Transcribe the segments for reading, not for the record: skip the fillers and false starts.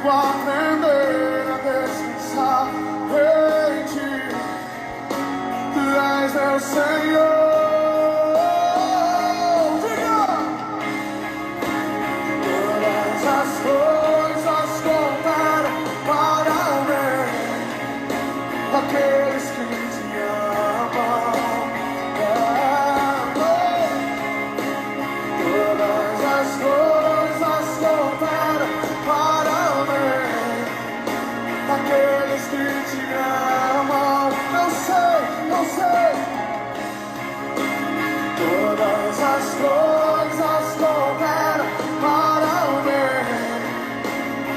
aprender a descansar em ti. Tu és meu Senhor. Diga! Todas as coisas cooperam para o bem daqueles que te amam. Todas as coisas cooperam para o bem daqueles que te amam. Eu sei, eu sei. Todas as coisas cooperam para o bem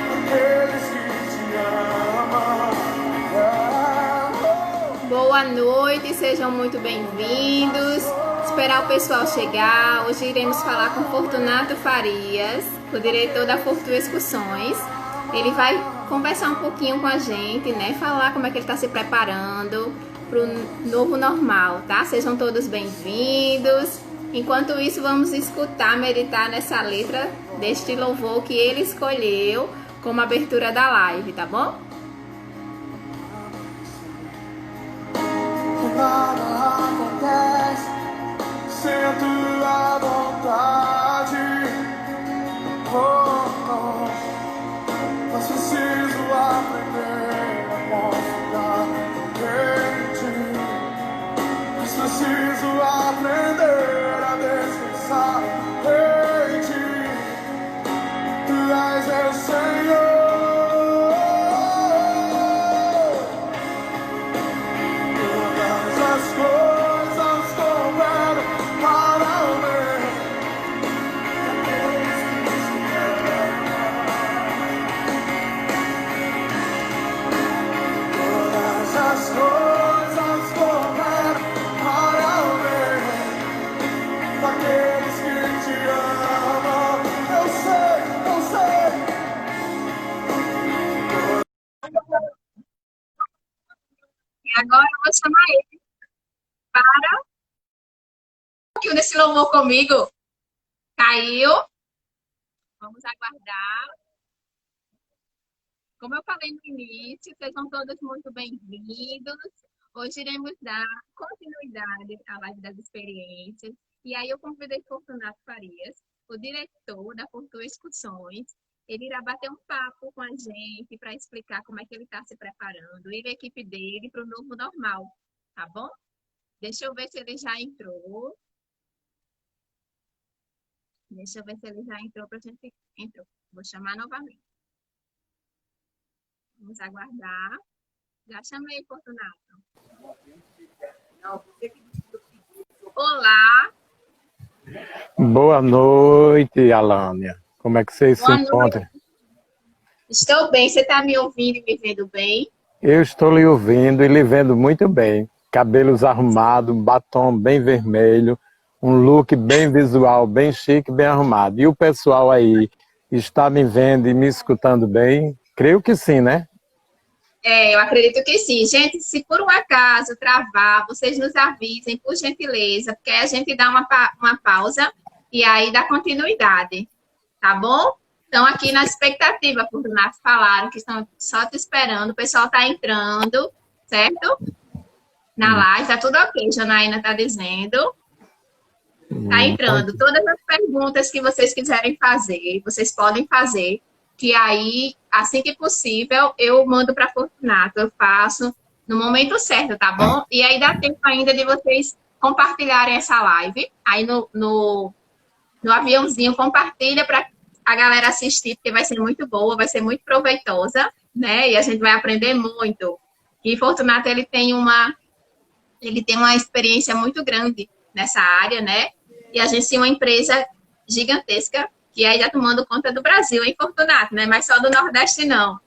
daqueles que te amam. Boa noite, sejam muito bem-vindos. Esperar o pessoal chegar. Hoje iremos falar com Fortunato Farias, o diretor da Fortu Excursões. Ele vai conversar um pouquinho com a gente, né? Falar como é que ele está se preparando para o novo normal, tá? Sejam todos bem-vindos. Enquanto isso, vamos escutar, meditar nessa letra deste louvor que ele escolheu como abertura da live, tá bom? Nada acontece sem a tua vontade. Oh, oh. Mas preciso aprender a confiar em ti. Mas preciso aprender a descansar em ti. Tu és meu Senhor. As coisas cooperam para o bem daqueles que te amam. Todas as coisas cooperam para o bem daqueles que te amam. Eu sei, eu sei. E agora eu vou chamar ele para um pouquinho desse louvor comigo. Caiu. Vamos aguardar. Como eu falei no início, sejam todos muito bem-vindos. Hoje iremos dar continuidade à live das experiências. E aí eu convidei Fortunato Farias, o diretor da Fortu Excursões. Ele irá bater um papo com a gente para explicar como é que ele está se preparando, ele e a equipe dele para o novo normal, tá bom? Deixa eu ver se ele já entrou. Deixa eu ver se ele já entrou para a gente. Entrou. Vou chamar novamente. Vamos aguardar. Já chamei, Fortunato. Olá. Boa noite, Alânia. Como é que você se Boa encontra? noite. Estou bem. Você está me ouvindo e me vendo bem? Eu estou lhe ouvindo e lhe vendo muito bem. Cabelos arrumados, batom bem vermelho, um look bem visual, bem chique, bem arrumado. E o pessoal aí está me vendo e me escutando bem? Creio que sim, né? Eu acredito que sim. Gente, se por um acaso travar, vocês nos avisem, por gentileza, porque a gente dá uma pausa e aí dá continuidade, tá bom? Então, aqui na expectativa, Fortunato, falaram que estão só te esperando, o pessoal está entrando, certo? Na live, tá tudo ok, Janaína está dizendo. Está entrando. Todas as perguntas que vocês quiserem fazer, vocês podem fazer, que aí, assim que possível, eu mando para Fortunato, eu faço no momento certo, tá bom? E aí dá tempo ainda de vocês compartilharem essa live. Aí no aviãozinho, compartilha para a galera assistir, porque vai ser muito boa, vai ser muito proveitosa, né? E a gente vai aprender muito. E Fortunato, ele tem uma experiência muito grande nessa área, né? E a gente tem uma empresa gigantesca que aí já tomando conta do Brasil, hein, Fortunato? Não é mais só do Nordeste, não.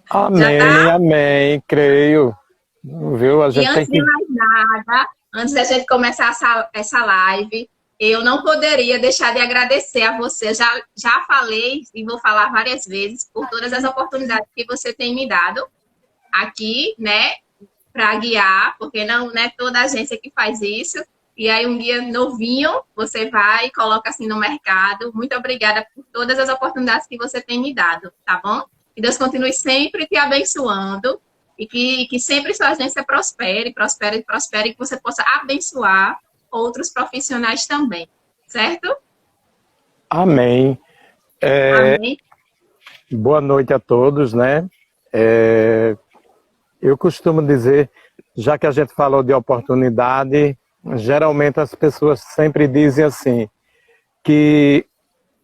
Amém, Já tá? amém, creio. Viu? A E gente tem antes de que... mais nada, antes da gente começar essa live, eu não poderia deixar de agradecer a você. Já falei e vou falar várias vezes por todas as oportunidades que você tem me dado aqui, né? Para guiar, porque não é toda agência que faz isso. E aí, um dia novinho, você vai e coloca assim no mercado. Muito obrigada por todas as oportunidades que você tem me dado, tá bom? Que Deus continue sempre te abençoando e que sempre sua agência prospere, prospere, prospere, e que você possa abençoar outros profissionais também, certo? Amém. Amém. Boa noite a todos, né? Eu costumo dizer, já que a gente falou de oportunidade, geralmente as pessoas sempre dizem assim, que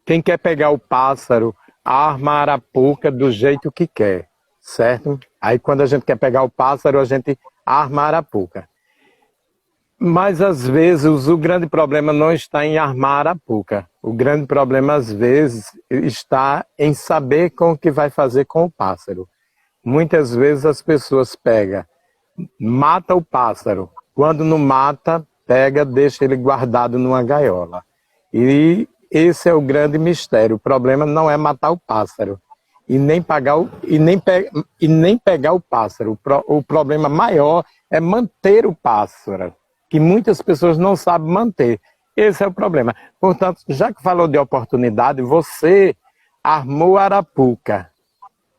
quem quer pegar o pássaro, arma a arapuca do jeito que quer, certo? Aí quando a gente quer pegar o pássaro, a gente arma a arapuca. Mas às vezes o grande problema não está em armar a arapuca. O grande problema às vezes está em saber com o que vai fazer com o pássaro. Muitas vezes as pessoas pegam, mata o pássaro. Quando não mata, pega, deixa ele guardado numa gaiola. E esse é o grande mistério. O problema não é matar o pássaro e nem pegar o pássaro. O problema maior é manter o pássaro, que muitas pessoas não sabem manter. Esse é o problema. Portanto, já que falou de oportunidade, você armou a arapuca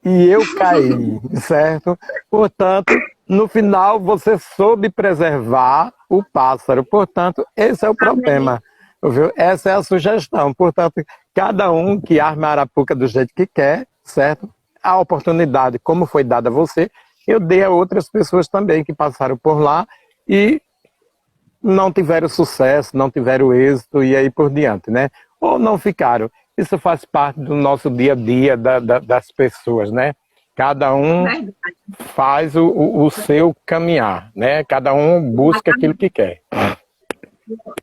e eu caí, certo? Portanto, no final, você soube preservar o pássaro. Portanto, esse é o problema. Viu? Essa é a sugestão. Portanto, cada um que arma a arapuca do jeito que quer, certo? A oportunidade, como foi dada a você, eu dei a outras pessoas também que passaram por lá e não tiveram sucesso, não tiveram êxito e aí por diante, né? Ou não ficaram. Isso faz parte do nosso dia a dia das pessoas, né? Cada um faz o seu caminhar, né? Cada um busca aquilo que quer.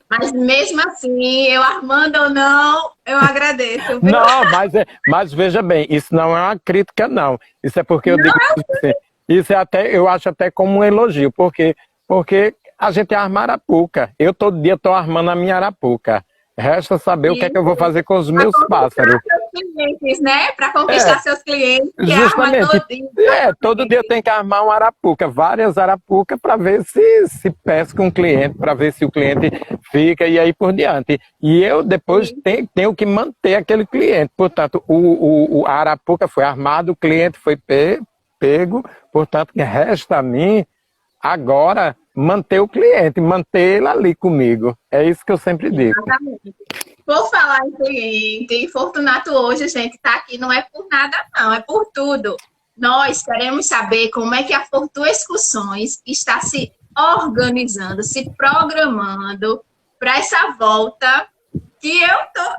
Mas mesmo assim, eu armando ou não, eu agradeço. Viu? Não, mas veja bem, isso não é uma crítica, não. Isso é porque eu digo assim, isso é até, eu acho até como um elogio, porque a gente arma arapuca. Eu todo dia estou armando a minha arapuca. Resta saber o que é que eu vou fazer com os meus pássaros. Clientes, né? Para conquistar seus clientes. Justamente. Todo dia tem que armar uma arapuca, várias arapucas, para ver se pesca um cliente, para ver se o cliente fica e aí por diante. E eu depois tenho que manter aquele cliente. Portanto, a arapuca foi armada, o cliente foi pego, portanto, resta a mim agora manter o cliente, manter ele ali comigo. É isso que eu sempre digo. Exatamente. Por falar em cliente, Fortunato hoje, gente, está aqui, não é por nada não, é por tudo. Nós queremos saber como é que a Fortu Excursões está se organizando, se programando para essa volta que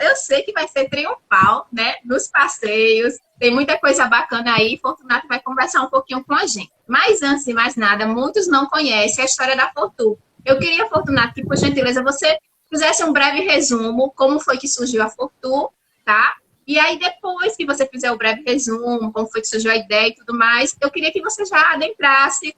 eu sei que vai ser triunfal, né? Nos passeios, tem muita coisa bacana aí, Fortunato vai conversar um pouquinho com a gente. Mas antes de mais nada, muitos não conhecem a história da Fortu. Eu queria, Fortunato, que por gentileza você fizesse um breve resumo, como foi que surgiu a Fortu, tá? E aí depois que você fizer o breve resumo, como foi que surgiu a ideia e tudo mais, eu queria que você já adentrasse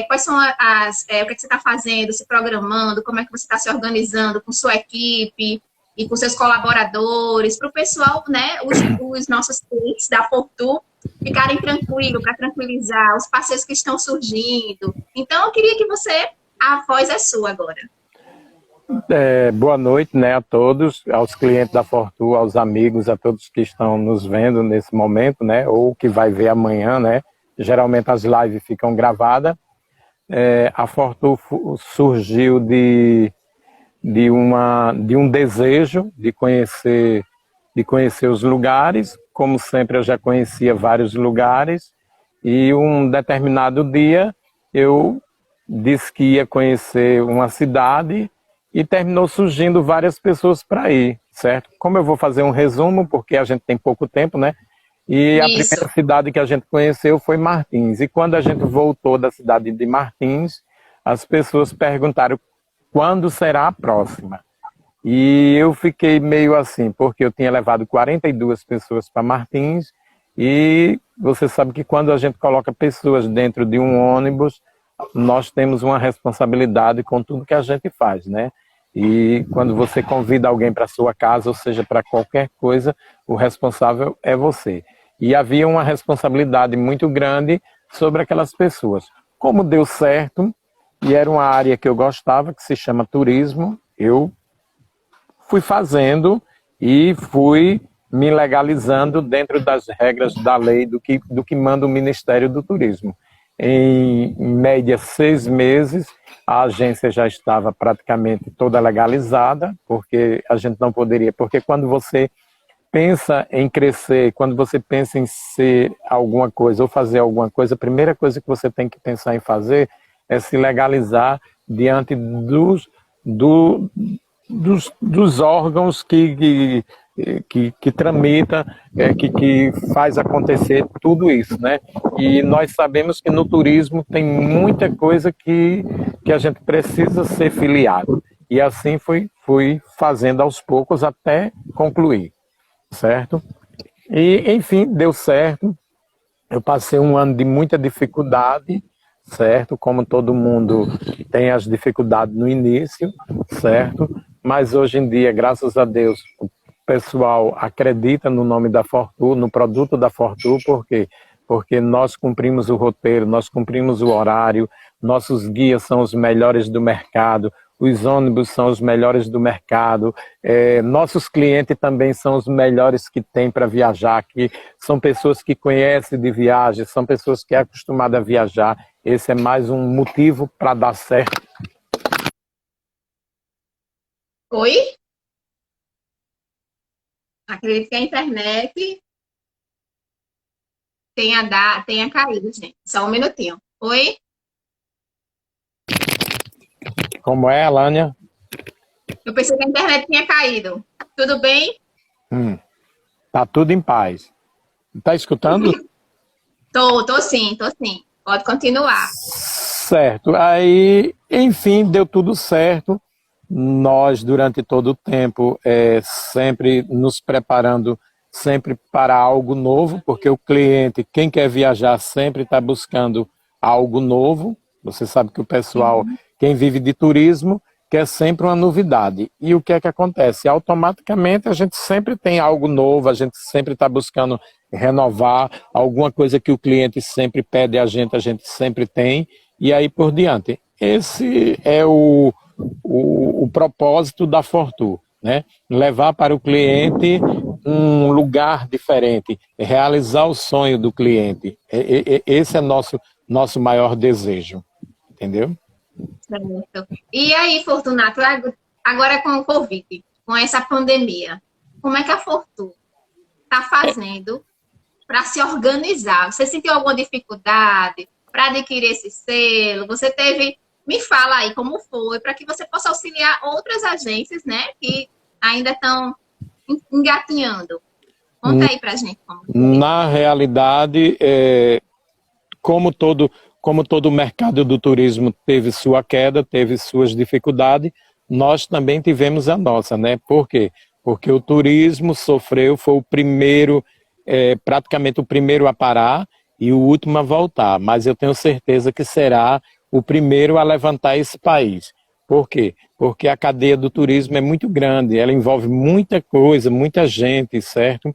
quais são o que você está fazendo, se programando, como é que você está se organizando com sua equipe e com seus colaboradores, para o pessoal, né, os nossos clientes da Fortu ficarem tranquilos, para tranquilizar os parceiros que estão surgindo. Então, eu queria que a voz é sua agora. Boa noite, né, a todos, aos clientes da Fortu, aos amigos, a todos que estão nos vendo nesse momento, né, ou que vai ver amanhã, né. Geralmente as lives ficam gravadas. A Fortu surgiu de um desejo de conhecer os lugares. Como sempre, eu já conhecia vários lugares e um determinado dia eu disse que ia conhecer uma cidade e terminou surgindo várias pessoas para ir, certo? Como eu vou fazer um resumo, porque a gente tem pouco tempo, né? E a primeira cidade que a gente conheceu foi Martins. E quando a gente voltou da cidade de Martins, as pessoas perguntaram quando será a próxima. E eu fiquei meio assim, porque eu tinha levado 42 pessoas para Martins e você sabe que quando a gente coloca pessoas dentro de um ônibus, nós temos uma responsabilidade com tudo que a gente faz, né? E quando você convida alguém para sua casa, ou seja, para qualquer coisa, o responsável é você. E havia uma responsabilidade muito grande sobre aquelas pessoas. Como deu certo, e era uma área que eu gostava, que se chama turismo, eu fui fazendo e fui me legalizando dentro das regras da lei do que manda o Ministério do Turismo. Em média 6 meses, a agência já estava praticamente toda legalizada, porque a gente não poderia, porque quando você pensa em crescer, quando você pensa em ser alguma coisa ou fazer alguma coisa, a primeira coisa que você tem que pensar em fazer é se legalizar diante dos órgãos que tramita, que faz acontecer tudo isso, né? E nós sabemos que no turismo tem muita coisa que a gente precisa ser filiado. E assim fui fazendo aos poucos até concluir, certo? E, enfim, deu certo. Eu passei um ano de muita dificuldade, certo? Como todo mundo tem as dificuldades no início, certo? Mas hoje em dia, graças a Deus, o pessoal acredita no nome da Fortur, no produto da Fortur, por quê? Porque nós cumprimos o roteiro, nós cumprimos o horário, nossos guias são os melhores do mercado, os ônibus são os melhores do mercado, nossos clientes também são os melhores que tem para viajar, que são pessoas que conhecem de viagem, são pessoas que é acostumadas a viajar. Esse é mais um motivo para dar certo. Oi? Acredito que a internet tenha caído, gente. Só um minutinho. Oi? Como é, Alânia? Eu pensei que a internet tinha caído. Tudo bem? Tá tudo em paz. Tá escutando? Tô sim. Pode continuar. Certo. Aí, enfim, deu tudo certo. Nós, durante todo o tempo, sempre nos preparando sempre para algo novo, porque o cliente, quem quer viajar, sempre está buscando algo novo. Você sabe que o pessoal, quem vive de turismo, quer sempre uma novidade. E o que é que acontece? Automaticamente a gente sempre tem algo novo, a gente sempre está buscando renovar, alguma coisa que o cliente sempre pede a gente sempre tem, e aí por diante. Esse é o propósito da Fortur, né? Levar para o cliente um lugar diferente, realizar o sonho do cliente. Esse é nosso maior desejo, entendeu? Certo. E aí, Fortunato, agora com o Covid, com essa pandemia, como é que a Fortur está fazendo para se organizar? Você sentiu alguma dificuldade para adquirir esse selo? Você teve... Me fala aí como foi, para que você possa auxiliar outras agências, né, que ainda estão engatinhando. Conta aí para a gente como foi. Na realidade, como todo o mercado do turismo teve sua queda, teve suas dificuldades, nós também tivemos a nossa, né? Por quê? Porque o turismo sofreu, foi o primeiro, praticamente o primeiro a parar e o último a voltar, mas eu tenho certeza que será o primeiro a levantar esse país. Por quê? Porque a cadeia do turismo é muito grande, ela envolve muita coisa, muita gente, certo?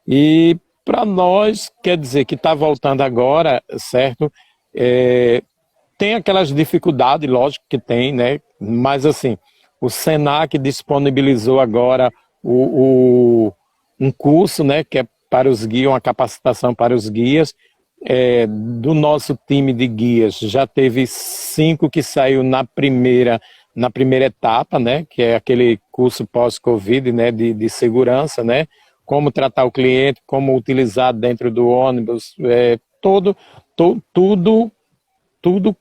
E para nós, quer dizer que está voltando agora, certo? Tem aquelas dificuldades, lógico que tem, né? Mas assim, o Senac disponibilizou agora um curso, né? Que é para os guias, uma capacitação para os guias. Do nosso time de guias, já teve 5 que saiu na primeira etapa, né? Que é aquele curso pós-Covid, né? De segurança, né? Como tratar o cliente, como utilizar dentro do ônibus, tudo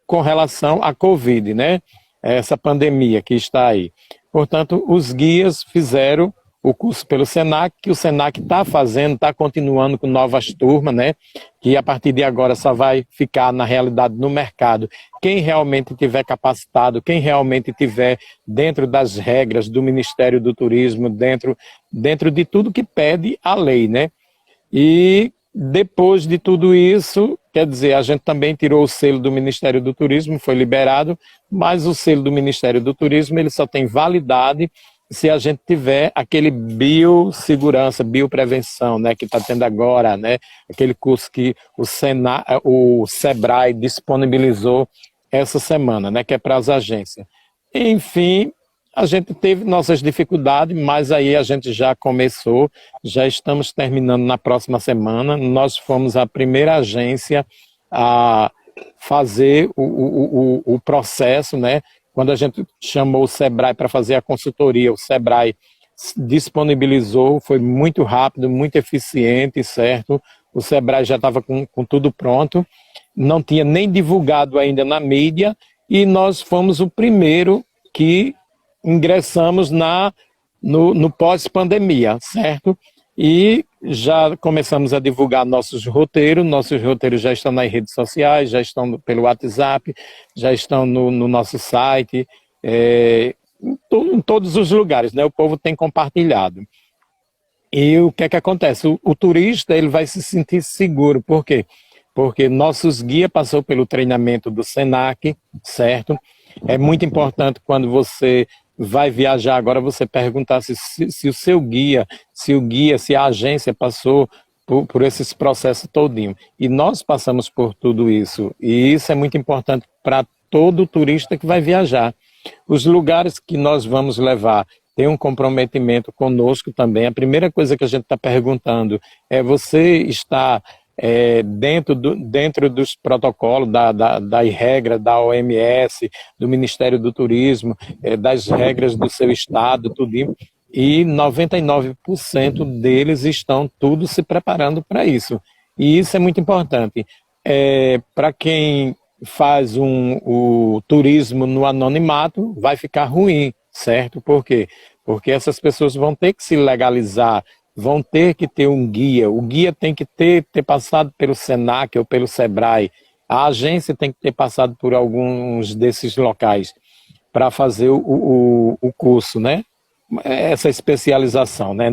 com relação à Covid, né? Essa pandemia que está aí. Portanto, os guias fizeram o curso pelo Senac, que o Senac está fazendo, está continuando com novas turmas, né? Que a partir de agora só vai ficar na realidade no mercado. Quem realmente tiver capacitado, quem realmente tiver dentro das regras do Ministério do Turismo, dentro de tudo que pede a lei, né? E depois de tudo isso, quer dizer, a gente também tirou o selo do Ministério do Turismo, foi liberado, mas o selo do Ministério do Turismo ele só tem validade se a gente tiver aquele biossegurança, bioprevenção, né, que está tendo agora, né, aquele curso que o Sebrae disponibilizou essa semana, né, que é para as agências. Enfim, a gente teve nossas dificuldades, mas aí a gente já começou, já estamos terminando na próxima semana. Nós fomos a primeira agência a fazer o processo, né? Quando a gente chamou o Sebrae para fazer a consultoria, o Sebrae disponibilizou, foi muito rápido, muito eficiente, certo? O Sebrae já estava com tudo pronto, não tinha nem divulgado ainda na mídia, e nós fomos o primeiro que ingressamos no pós-pandemia, certo? E já começamos a divulgar nossos roteiros já estão nas redes sociais, já estão pelo WhatsApp, já estão no nosso site, em todos os lugares, né? O povo tem compartilhado. E o que é que acontece? O turista ele vai se sentir seguro, por quê? Porque nossos guias passou pelo treinamento do Senac, certo? É muito importante quando você vai viajar agora, você perguntar se o seu guia, se a agência passou por esses processos todinho. E nós passamos por tudo isso. E isso é muito importante para todo turista que vai viajar. Os lugares que nós vamos levar tem um comprometimento conosco também. A primeira coisa que a gente está perguntando é: você está dentro dos protocolos da regra da OMS, do Ministério do Turismo, das regras do seu estado, tudinho, e 99% deles estão tudo se preparando para isso. E isso é muito importante. Para quem faz o turismo no anonimato, vai ficar ruim, certo? Por quê? Porque essas pessoas vão ter que se legalizar, vão ter que ter um guia. O guia tem que ter passado pelo Senac ou pelo Sebrae. A agência tem que ter passado por alguns desses locais para fazer o curso, né? Essa especialização, né?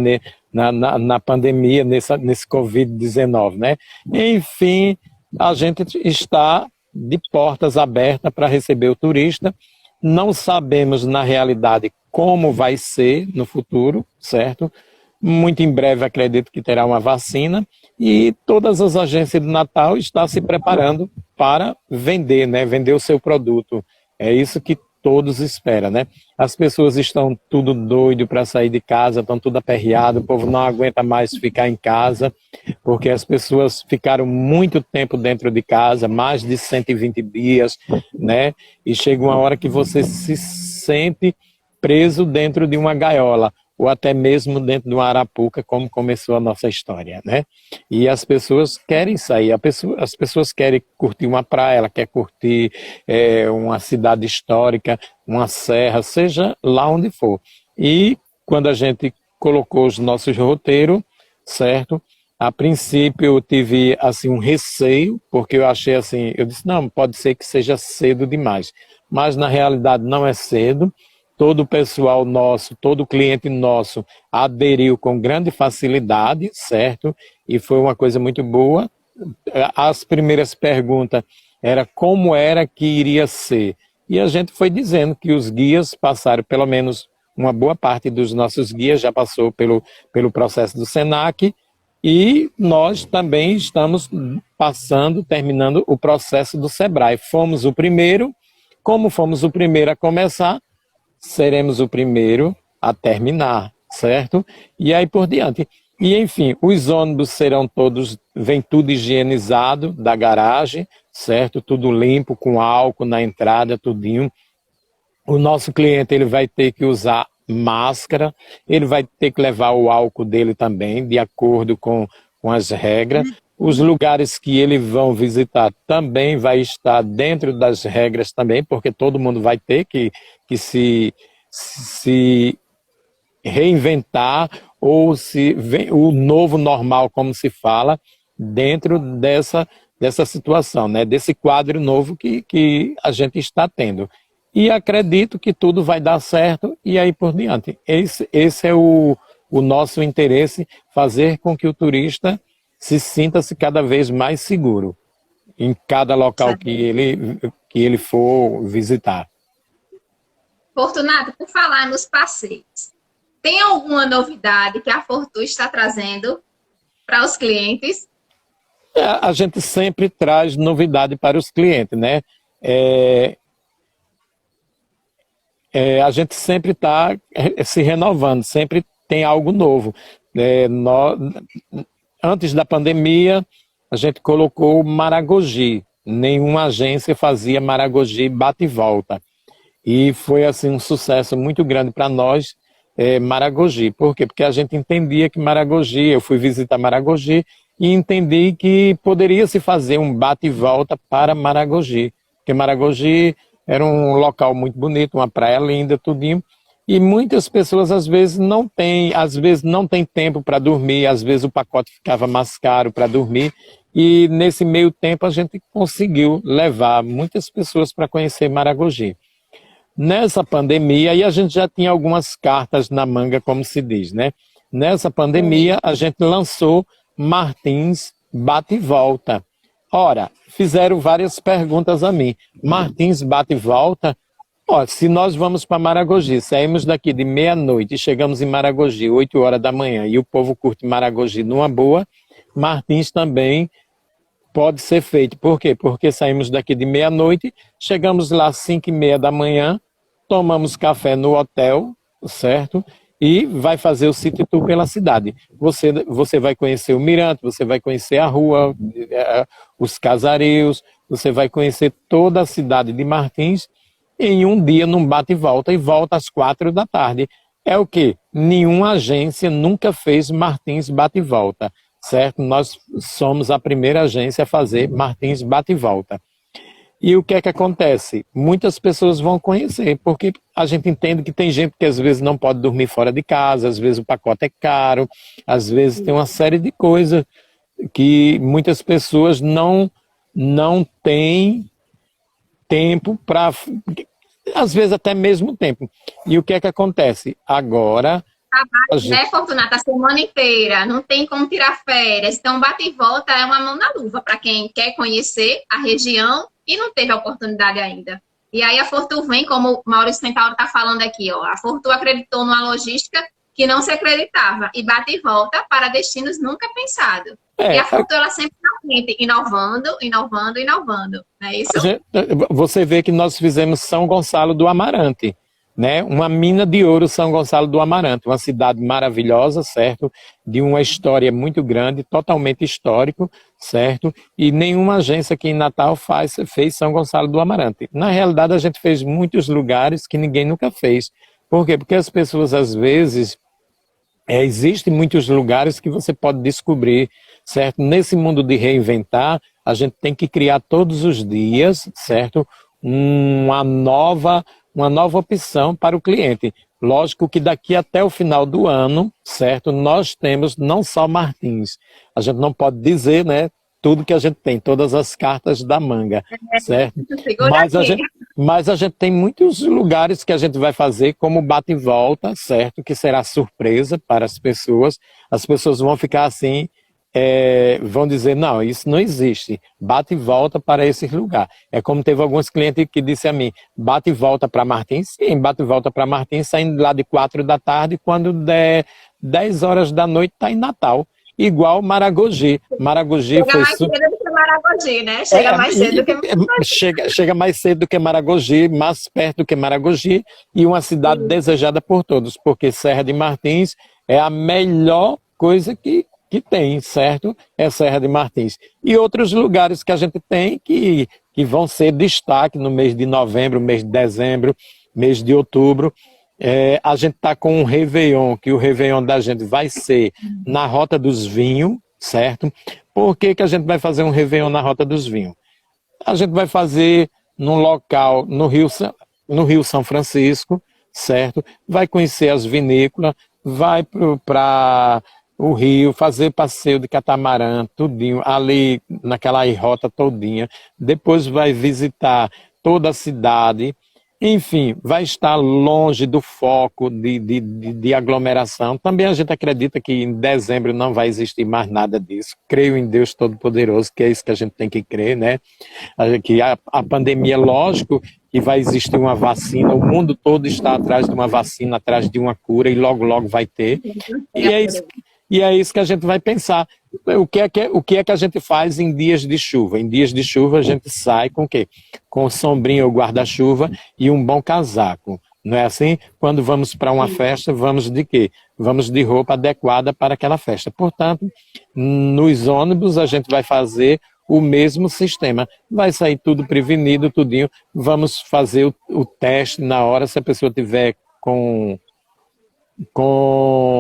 Na pandemia, nesse Covid-19, né? Enfim, a gente está de portas abertas para receber o turista. Não sabemos, na realidade, como vai ser no futuro, certo? Muito em breve acredito que terá uma vacina e todas as agências de Natal estão se preparando para vender, né? Vender o seu produto. É isso que todos esperam, né? As pessoas estão tudo doido para sair de casa, estão tudo aperreado, o povo não aguenta mais ficar em casa, porque as pessoas ficaram muito tempo dentro de casa, mais de 120 dias, né? E chega uma hora que você se sente preso dentro de uma gaiola, ou até mesmo dentro de uma arapuca, como começou a nossa história, né? E as pessoas querem sair, as pessoas querem curtir uma praia, ela quer curtir uma cidade histórica, uma serra, seja lá onde for. E quando a gente colocou os nossos roteiros, certo? A princípio eu tive assim um receio, porque eu achei assim, eu disse, não, pode ser que seja cedo demais. Mas na realidade não é cedo. Todo o pessoal nosso, todo o cliente nosso aderiu com grande facilidade, certo? E foi uma coisa muito boa. As primeiras perguntas era como era que iria ser. E a gente foi dizendo que os guias passaram, pelo menos uma boa parte dos nossos guias já passou pelo processo do Senac, e nós também estamos terminando o processo do Sebrae. Fomos o primeiro, como fomos o primeiro a começar, seremos o primeiro a terminar, certo? E aí por diante. E enfim, os ônibus vem tudo higienizado da garagem, certo? Tudo limpo, com álcool na entrada, tudinho. O nosso cliente ele vai ter que usar máscara, ele vai ter que levar o álcool dele também, de acordo com as regras. Os lugares que eles vão visitar também vai estar dentro das regras também, porque todo mundo vai ter que se reinventar, ou o novo normal, como se fala, dentro dessa situação, né? Desse quadro novo que a gente está tendo. E acredito que tudo vai dar certo e aí por diante. Esse é o nosso interesse, fazer com que o turista se sinta-se cada vez mais seguro em cada local que ele for visitar. Fortunato, por falar nos passeios, tem alguma novidade que a Fortu está trazendo para os clientes? A gente sempre traz novidade para os clientes, né? a gente sempre está se renovando, sempre tem algo novo. Antes da pandemia, a gente colocou Maragogi. Nenhuma agência fazia Maragogi bate e volta. E foi assim um sucesso muito grande para nós, Maragogi. Por quê? Porque a gente entendia que Maragogi, eu fui visitar Maragogi e entendi que poderia se fazer um bate e volta para Maragogi. Porque Maragogi era um local muito bonito, uma praia linda, tudinho. E muitas pessoas às vezes não têm tempo para dormir, às vezes o pacote ficava mais caro para dormir. E nesse meio tempo a gente conseguiu levar muitas pessoas para conhecer Maragogi. Nessa pandemia, aí a gente já tinha algumas cartas na manga, como se diz, né? Nessa pandemia a gente lançou Martins Bate e Volta. Ora, fizeram várias perguntas a mim. Martins Bate e Volta? Ó, se nós vamos para Maragogi, saímos daqui de meia-noite e chegamos em Maragogi, 8 horas da manhã, e o povo curte Maragogi numa boa, Martins também pode ser feito. Por quê? Porque saímos daqui de meia-noite, chegamos lá às 5h30 da manhã, tomamos café no hotel, certo? E vai fazer o city tour pela cidade. Você vai conhecer o Mirante, você vai conhecer a rua, os casarios, você vai conhecer toda a cidade de Martins em um dia, num bate e volta às 4 da tarde. É o quê? Nenhuma agência nunca fez Martins bate e volta, certo? Nós somos a primeira agência a fazer Martins bate e volta. E o que é que acontece? Muitas pessoas vão conhecer, porque a gente entende que tem gente que às vezes não pode dormir fora de casa, às vezes o pacote é caro, às vezes tem uma série de coisas que muitas pessoas não têm tempo para, às vezes até mesmo tempo. E o que é que acontece? Agora... Né, Fortunata, a semana inteira, não tem como tirar férias. Então, bate e volta é uma mão na luva para quem quer conhecer a região e não teve a oportunidade ainda. E aí a Fortu vem, como o Maurício Centauro está falando aqui, ó, a Fortu acreditou numa logística que não se acreditava e bate e volta para destinos nunca pensados. E a Fortu, ela sempre está frente, inovando, não é isso? Você vê que nós fizemos São Gonçalo do Amarante, né? Uma mina de ouro, São Gonçalo do Amarante, uma cidade maravilhosa, certo? De uma história muito grande, totalmente histórico, certo? E nenhuma agência aqui em Natal fez São Gonçalo do Amarante. Na realidade, a gente fez muitos lugares que ninguém nunca fez. Por quê? Porque as pessoas, às vezes, existem muitos lugares que você pode descobrir, certo? Nesse mundo de reinventar, a gente tem que criar todos os dias, certo? Uma nova opção para o cliente. Lógico que daqui até o final do ano, certo? Nós temos não só Martins. A gente não pode dizer, né? Tudo que a gente tem, todas as cartas da manga, certo? Mas a gente tem muitos lugares que a gente vai fazer como bate e volta, certo? Que será surpresa para as pessoas. As pessoas vão ficar assim, vão dizer, não, isso não existe. Bate e volta para esse lugar. É como teve alguns clientes que disseram a mim, bate e volta para Martins? Sim, bate e volta para Martins, saindo lá de 4 da tarde, quando der 10 horas da noite está em Natal. Igual Maragogi. Maragogi chega mais cedo do que Maragogi, né? Chega mais cedo do que Maragogi. Chega mais cedo do que Maragogi, mais perto do que Maragogi, e uma cidade desejada por todos, porque Serra de Martins é a melhor coisa que tem, certo? É Serra de Martins. E outros lugares que a gente tem que vão ser destaque no mês de novembro, mês de dezembro, mês de outubro. A gente está com um Réveillon, que o Réveillon da gente vai ser na Rota dos Vinhos, certo? Por que a gente vai fazer um Réveillon na Rota dos Vinhos? A gente vai fazer num local no Rio São Francisco, certo? Vai conhecer as vinícolas, vai para o rio, fazer passeio de catamarã, tudinho, ali naquela rota todinha. Depois vai visitar toda a cidade. Enfim, vai estar longe do foco de aglomeração. Também a gente acredita que em dezembro não vai existir mais nada disso. Creio em Deus Todo-Poderoso, que é isso que a gente tem que crer, né? Que a pandemia, lógico, que vai existir uma vacina, o mundo todo está atrás de uma vacina, atrás de uma cura, e logo, logo vai ter. E é isso que a gente vai pensar. O que é que a gente faz em dias de chuva? Em dias de chuva a gente sai com o quê? Com sombrinha ou guarda-chuva e um bom casaco. Não é assim? Quando vamos para uma festa, vamos de quê? Vamos de roupa adequada para aquela festa. Portanto, nos ônibus a gente vai fazer o mesmo sistema. Vai sair tudo prevenido, tudinho. Vamos fazer o teste na hora, se a pessoa tiver com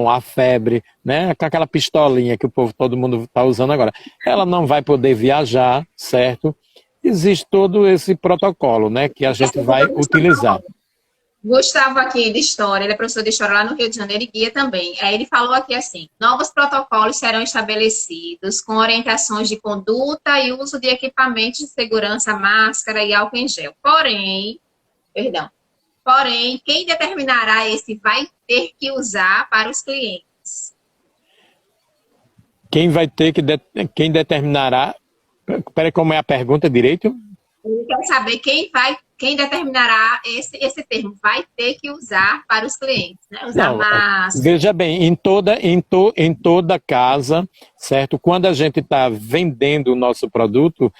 a febre, né? Com aquela pistolinha que o povo, todo mundo está usando agora. Ela não vai poder viajar, certo? Existe todo esse protocolo, né? Que a gente vai utilizar. Gustavo aqui de História, ele é professor de História lá no Rio de Janeiro e guia também. Aí ele falou aqui assim, novos protocolos serão estabelecidos com orientações de conduta e uso de equipamentos de segurança, máscara e álcool em gel. Porém, quem determinará esse vai ter que usar para os clientes? Quem vai ter que... Quem determinará... Peraí, como é a pergunta direito? Ele quer saber quem determinará esse termo. Vai ter que usar para os clientes, né? Usar máscara. Veja bem, em toda casa, certo? Quando a gente está vendendo o nosso produto,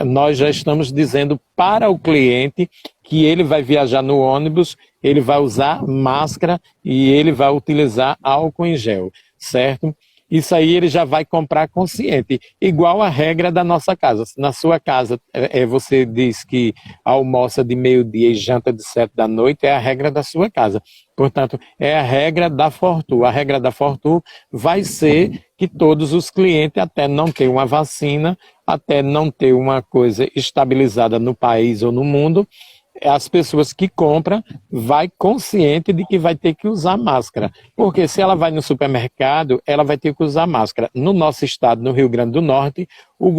nós já estamos dizendo para o cliente que ele vai viajar no ônibus, ele vai usar máscara e ele vai utilizar álcool em gel, certo? Isso aí ele já vai comprar consciente, igual a regra da nossa casa. Na sua casa, você diz que almoça de meio-dia e janta de 7 da noite, é a regra da sua casa. Portanto, é a regra da Fortu. A regra da Fortu vai ser que todos os clientes, até não ter uma vacina, até não ter uma coisa estabilizada no país ou no mundo, as pessoas que compram vai consciente de que vai ter que usar máscara. Porque se ela vai no supermercado, ela vai ter que usar máscara. No nosso estado, no Rio Grande do Norte, o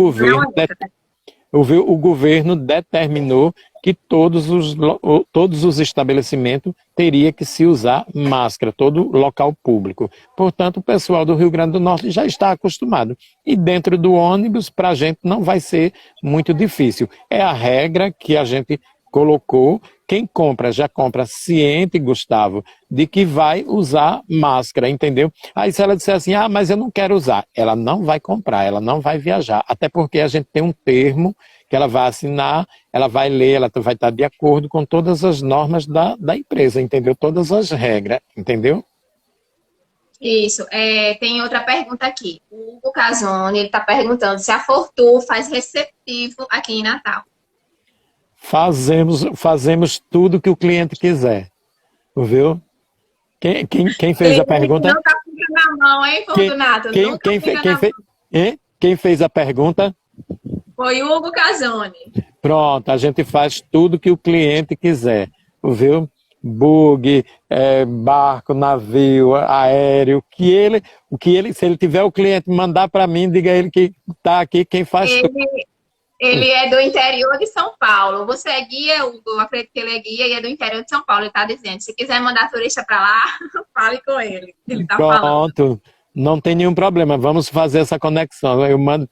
governo determinou que todos os estabelecimentos teriam que se usar máscara, todo local público. Portanto, o pessoal do Rio Grande do Norte já está acostumado. E dentro do ônibus, para a gente não vai ser muito difícil. É a regra que a gente colocou. Quem compra, já compra ciente, Gustavo, de que vai usar máscara, entendeu? Aí se ela disser assim, mas eu não quero usar, ela não vai comprar, ela não vai viajar, até porque a gente tem um termo que ela vai assinar, ela vai ler, ela vai estar de acordo com todas as normas da empresa, entendeu? Todas as regras, entendeu? Isso. Tem outra pergunta aqui. O Hugo Casoni, ele está perguntando se a Fortu faz receptivo aqui em Natal. Fazemos tudo que o cliente quiser, viu? Quem fez a pergunta? Não tá na mão, hein, Fortunato? Quem fez a pergunta? Foi o Hugo Casoni. Pronto, a gente faz tudo que o cliente quiser, viu? Bug, barco, navio, aéreo, se ele tiver o cliente mandar para mim, diga a ele que está aqui, quem faz tudo. Ele é do interior de São Paulo. Você é guia, Hugo? Eu acredito que ele é guia e é do interior de São Paulo. Ele está dizendo, se quiser mandar turista para lá, fale com ele. Ele está falando. Pronto, não tem nenhum problema. Vamos fazer essa conexão. Eu mando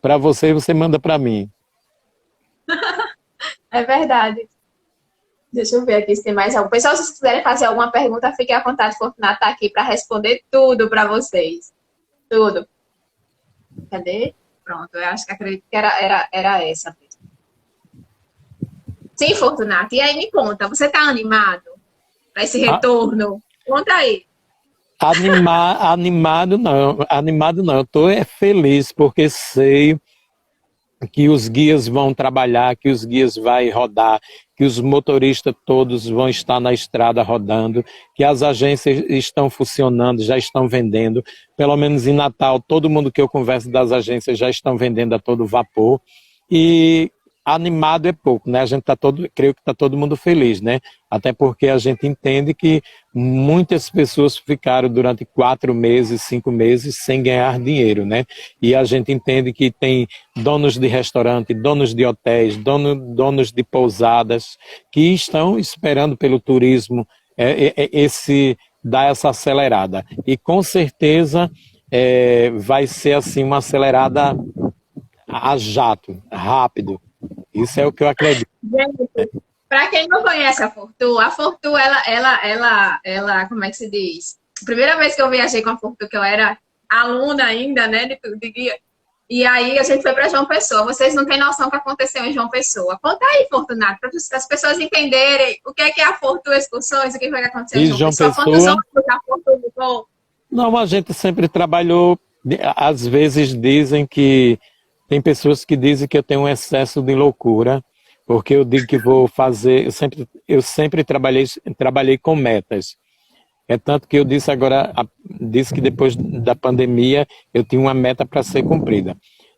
para você e você manda para mim. É verdade. Deixa eu ver aqui se tem mais algum. Pessoal, se vocês quiserem fazer alguma pergunta, fiquem à vontade. Fortunato está aqui para responder tudo para vocês. Tudo. Cadê? Pronto, eu acho que acredito que era essa mesmo. Sim, Fortunato. E aí, me conta, você está animado para esse retorno? Conta aí. Animado não. Eu estou feliz porque sei que os guias vão trabalhar, que os guias vão rodar, que os motoristas todos vão estar na estrada rodando, que as agências estão funcionando, já estão vendendo. Pelo menos em Natal, todo mundo que eu converso das agências já estão vendendo a todo vapor. E animado é pouco, né? Creio que está todo mundo feliz, né? Até porque a gente entende que muitas pessoas ficaram durante 4 meses, 5 meses sem ganhar dinheiro, né? E a gente entende que tem donos de restaurante, donos de hotéis, donos de pousadas que estão esperando pelo turismo dar essa acelerada. E com certeza vai ser assim uma acelerada a jato, rápido. Isso é o que eu acredito. Para quem não conhece a Fortu, ela, como é que se diz? A primeira vez que eu viajei com a Fortu, que eu era aluna ainda, né, de guia, E aí a gente foi para João Pessoa. Vocês não têm noção do que aconteceu em João Pessoa. Conta aí, Fortunato, para as pessoas entenderem o que é a Fortu Excursões, o que foi que aconteceu em E João João Pessoa. Quantos Pessoa, ônibus a Fortu levou? não, a gente sempre trabalhou, às vezes dizem que, tem pessoas que dizem que eu tenho um excesso de loucura, porque eu digo que vou fazer, eu sempre trabalhei com metas. É tanto que eu disse agora, disse que depois da pandemia eu tinha uma meta para ser cumprida.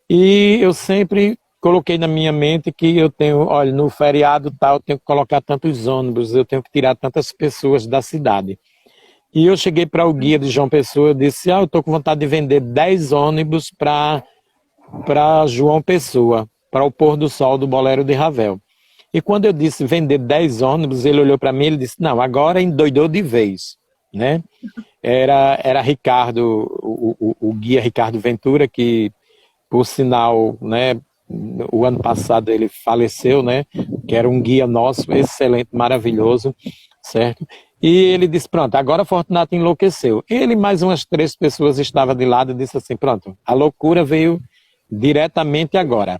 E eu sempre coloquei na minha mente que eu tenho, olha, no feriado tal, eu tenho que colocar tantos ônibus, eu tenho que tirar tantas pessoas da cidade. E eu cheguei para o guia de João Pessoa, eu disse, eu estou com vontade de vender 10 ônibus para João Pessoa, para o pôr do sol do Bolero de Ravel. E quando eu disse vender 10 ônibus, ele olhou para mim e disse, não, agora endoidou de vez, né? Era Ricardo, o guia Ricardo Ventura, que, por sinal, né, o ano passado ele faleceu, né? Que era um guia nosso, excelente, maravilhoso, certo? E ele disse, pronto, agora Fortunato enlouqueceu. Ele e mais umas 3 pessoas estavam de lado e disse assim, pronto, a loucura veio diretamente agora,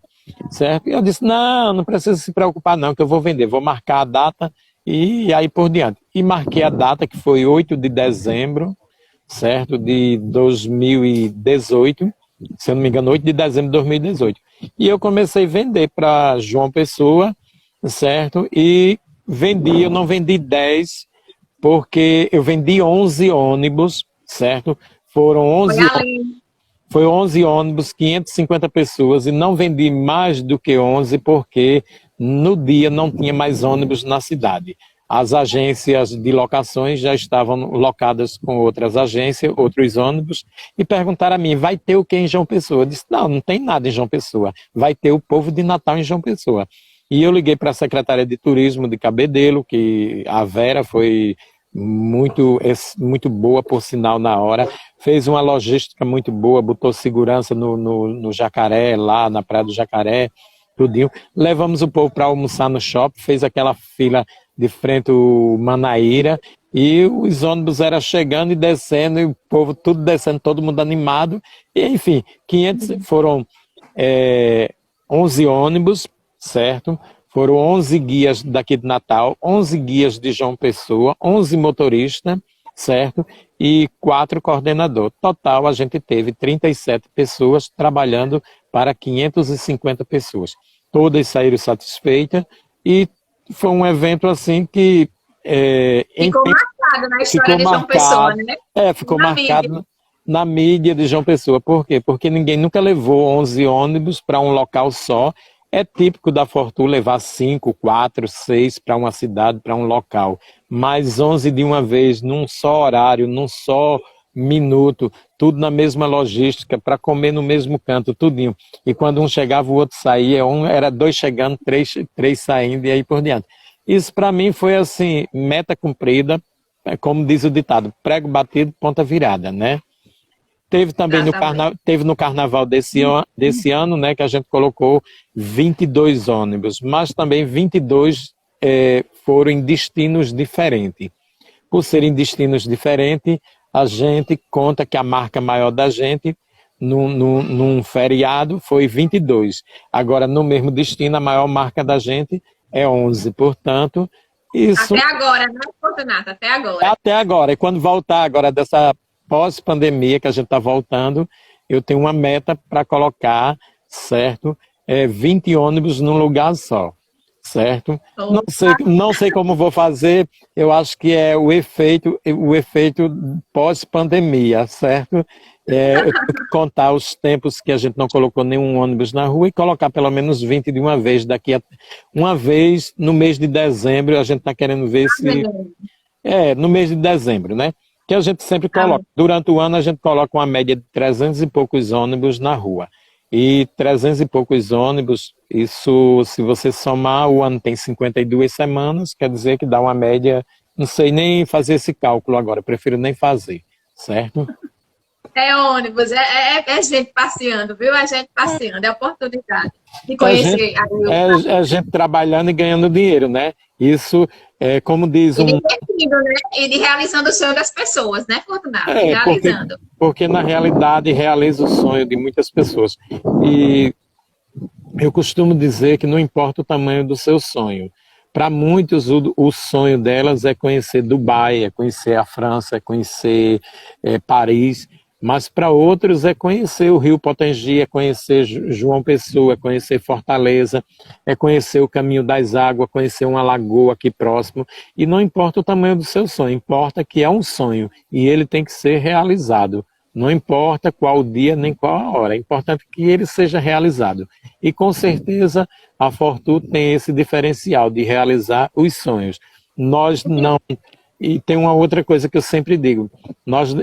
certo? E eu disse, não precisa se preocupar não, que eu vou vender, vou marcar a data e aí por diante. E marquei a data, que foi 8 de dezembro, certo? De 2018, se eu não me engano, 8 de dezembro de 2018. E eu comecei a vender para João Pessoa, certo? E eu não vendi 10, porque eu vendi 11 ônibus, certo? Foram Foi 11, ali. foi 11 ônibus, 550 pessoas, e não vendi mais do que 11, porque no dia não tinha mais ônibus na cidade. As agências de locações já estavam locadas com outras agências, outros ônibus, e perguntaram a mim, vai ter o que em João Pessoa? Eu disse, não tem nada em João Pessoa, vai ter o povo de Natal em João Pessoa. E eu liguei para a Secretaria de Turismo de Cabedelo, que a Vera foi muito boa, por sinal, na hora, fez uma logística muito boa, botou segurança no Jacaré, lá na Praia do Jacaré, tudinho. Levamos o povo para almoçar no shopping, fez aquela fila de frente ao Manaíra, e os ônibus eram chegando e descendo, e o povo tudo descendo, todo mundo animado, e enfim, 500 foram 11 ônibus, certo? Foram 11 guias daqui de Natal, 11 guias de João Pessoa, 11 motoristas, certo? E 4 coordenadores. Total, a gente teve 37 pessoas trabalhando para 550 pessoas. Todas saíram satisfeitas e foi um evento assim que... Ficou marcado na história de João Pessoa, né? Ficou marcado na mídia de João Pessoa. Por quê? Porque ninguém nunca levou 11 ônibus para um local só. É típico da Fortu levar 5, 4, 6 para uma cidade, para um local. Mas 11 de uma vez, num só horário, num só minuto, tudo na mesma logística, para comer no mesmo canto, tudinho. E quando um chegava, o outro saía, era 2 chegando, 3 saindo e aí por diante. Isso para mim foi assim, meta cumprida, como diz o ditado, prego batido, ponta virada, né? Teve também no carnaval desse ano, né, que a gente colocou 22 ônibus, mas também 22 foram em destinos diferentes. Por serem destinos diferentes, a gente conta que a marca maior da gente, num feriado, foi 22. Agora, no mesmo destino, a maior marca da gente é 11. Portanto, isso... Até agora, né, Fortunato? Até agora. Até agora. E quando voltar agora dessa pós-pandemia que a gente está voltando, eu tenho uma meta para colocar, certo? 20 ônibus num lugar só, certo? Não sei como vou fazer, eu acho que é o efeito pós-pandemia, certo? Eu tenho que contar os tempos que a gente não colocou nenhum ônibus na rua e colocar pelo menos 20 de uma vez, uma vez no mês de dezembro, a gente está querendo ver se... no mês de dezembro, né? Que a gente sempre coloca. Durante o ano a gente coloca uma média de 300 e poucos ônibus na rua. E 300 e poucos ônibus, isso, se você somar, o ano tem 52 semanas, quer dizer que dá uma média, não sei nem fazer esse cálculo agora, prefiro nem fazer, certo? É ônibus, é gente passeando, viu? É gente passeando, é oportunidade de conhecer. É gente trabalhando e ganhando dinheiro, né? Isso É como diz E um. divertindo, né? E de realizando o sonho das pessoas, né, Fortunato? É, Realizando. porque na realidade realiza o sonho de muitas pessoas. E eu costumo dizer que não importa o tamanho do seu sonho. Para muitos, o sonho delas é conhecer Dubai, é conhecer a França, é conhecer Paris, mas para outros é conhecer o Rio Potengi, é conhecer João Pessoa, é conhecer Fortaleza, é conhecer o Caminho das Águas, conhecer uma lagoa aqui próximo. E não importa o tamanho do seu sonho, importa que é um sonho e ele tem que ser realizado. Não importa qual dia nem qual a hora, é importante que ele seja realizado. E com certeza a Fortu tem esse diferencial de realizar os sonhos. Nós não. E tem uma outra coisa que eu sempre digo: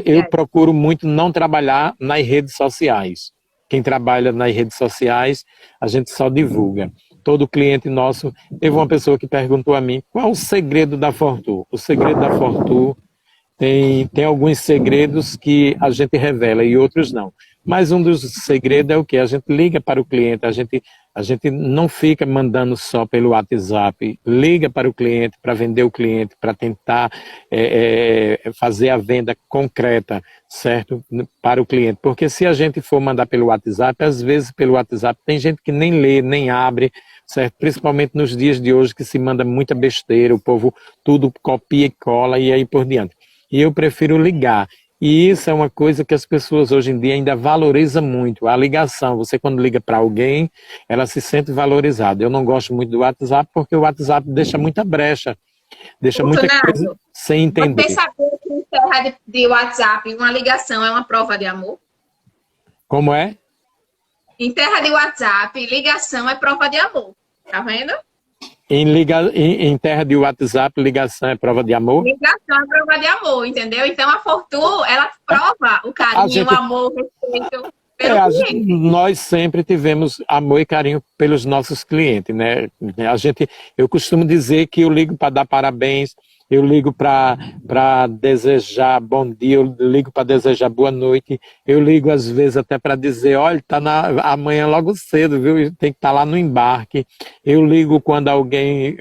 eu procuro muito não trabalhar nas redes sociais. Quem trabalha nas redes sociais, a gente só divulga. Todo cliente nosso. Teve uma pessoa que perguntou a mim: qual o segredo da Fortu? O segredo da Fortu tem alguns segredos que a gente revela e outros não. Mas um dos segredos é o que? A gente liga para o cliente, a gente não fica mandando só pelo WhatsApp, liga para o cliente, para vender o cliente, para tentar fazer a venda concreta, certo? Para o cliente. Porque se a gente for mandar pelo WhatsApp, às vezes pelo WhatsApp tem gente que nem lê, nem abre, certo? Principalmente nos dias de hoje que se manda muita besteira, o povo tudo copia e cola e aí por diante. E eu prefiro ligar. E isso é uma coisa que as pessoas hoje em dia ainda valorizam muito, a ligação. Você quando liga para alguém, ela se sente valorizada. Eu não gosto muito do WhatsApp porque o WhatsApp deixa muita brecha, deixa muita coisa Fortunato, sem entender. você sabia que em terra de WhatsApp uma ligação é uma prova de amor? Como é? Em terra de WhatsApp, ligação é prova de amor. Tá vendo? Em terra de WhatsApp, ligação é prova de amor? Ligação é prova de amor, entendeu? Então a Fortu, ela prova o carinho, o amor, o respeito pelo cliente. Nós sempre tivemos amor e carinho pelos nossos clientes, né? Eu costumo dizer que eu ligo para dar parabéns, eu ligo para desejar bom dia, eu ligo para desejar boa noite, eu ligo às vezes até para dizer, olha, tá amanhã logo cedo, viu? Tem que estar lá no embarque. Eu ligo quando alguém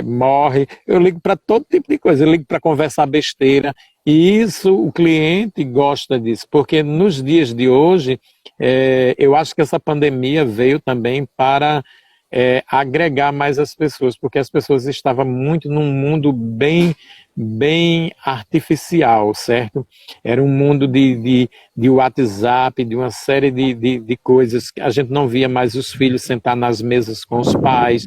morre, eu ligo para todo tipo de coisa, eu ligo para conversar besteira. E isso o cliente gosta disso, porque nos dias de hoje, eu acho que essa pandemia veio também para agregar mais as pessoas, porque as pessoas estavam muito num mundo bem artificial, certo? Era um mundo de WhatsApp, de uma série de coisas, que a gente não via mais os filhos sentar nas mesas com os pais,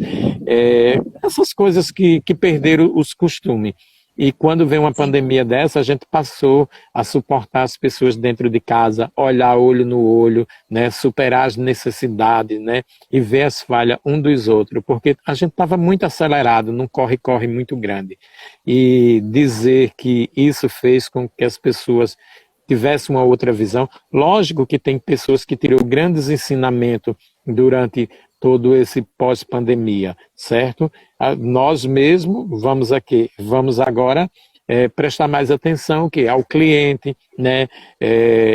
essas coisas que perderam os costumes. E quando vem uma pandemia dessa, a gente passou a suportar as pessoas dentro de casa, olhar olho no olho, né, superar as necessidades, né, e ver as falhas um dos outros, porque a gente estava muito acelerado, num corre-corre muito grande. E dizer que isso fez com que as pessoas tivessem uma outra visão, lógico que tem pessoas que tiram grandes ensinamentos durante todo esse pós-pandemia, certo? Nós mesmos vamos agora prestar mais atenção ao cliente, né?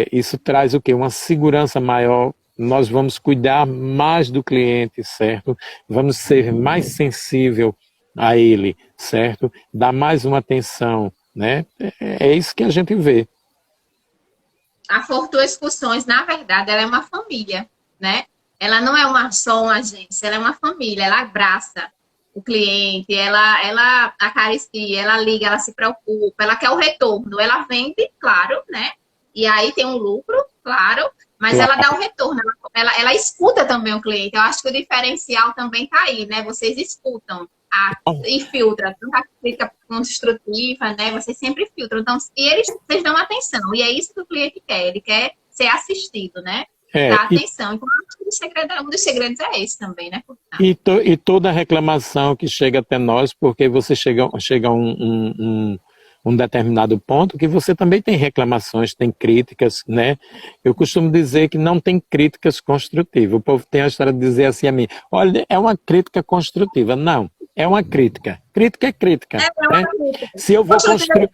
Isso traz o quê? Uma segurança maior. Nós vamos cuidar mais do cliente, certo? Vamos ser mais sensível a ele, certo? Dar mais uma atenção, né? É isso que a gente vê. A Fortu Excursões, na verdade, ela é uma família, né? Ela não é só uma agência, ela é uma família, ela abraça o cliente, ela acaricia, ela liga, ela se preocupa, ela quer o retorno, ela vende, claro, né? E aí tem um lucro, claro, mas ela dá o retorno, ela escuta também o cliente. Eu acho que o diferencial também tá aí, né? Vocês escutam e filtram, tanto a crítica construtiva, né? Vocês sempre filtram, então, vocês dão atenção, e é isso que o cliente quer, ele quer ser assistido, né? Dá atenção. Então, um dos segredos é esse também, né? E toda reclamação que chega até nós, porque você chega a um determinado ponto que você também tem reclamações, tem críticas, né? Eu costumo dizer que não tem críticas construtivas. O povo tem a história de dizer assim a mim, olha, é uma crítica construtiva. Não, é uma crítica. Crítica é crítica. Né? Se eu vou construir...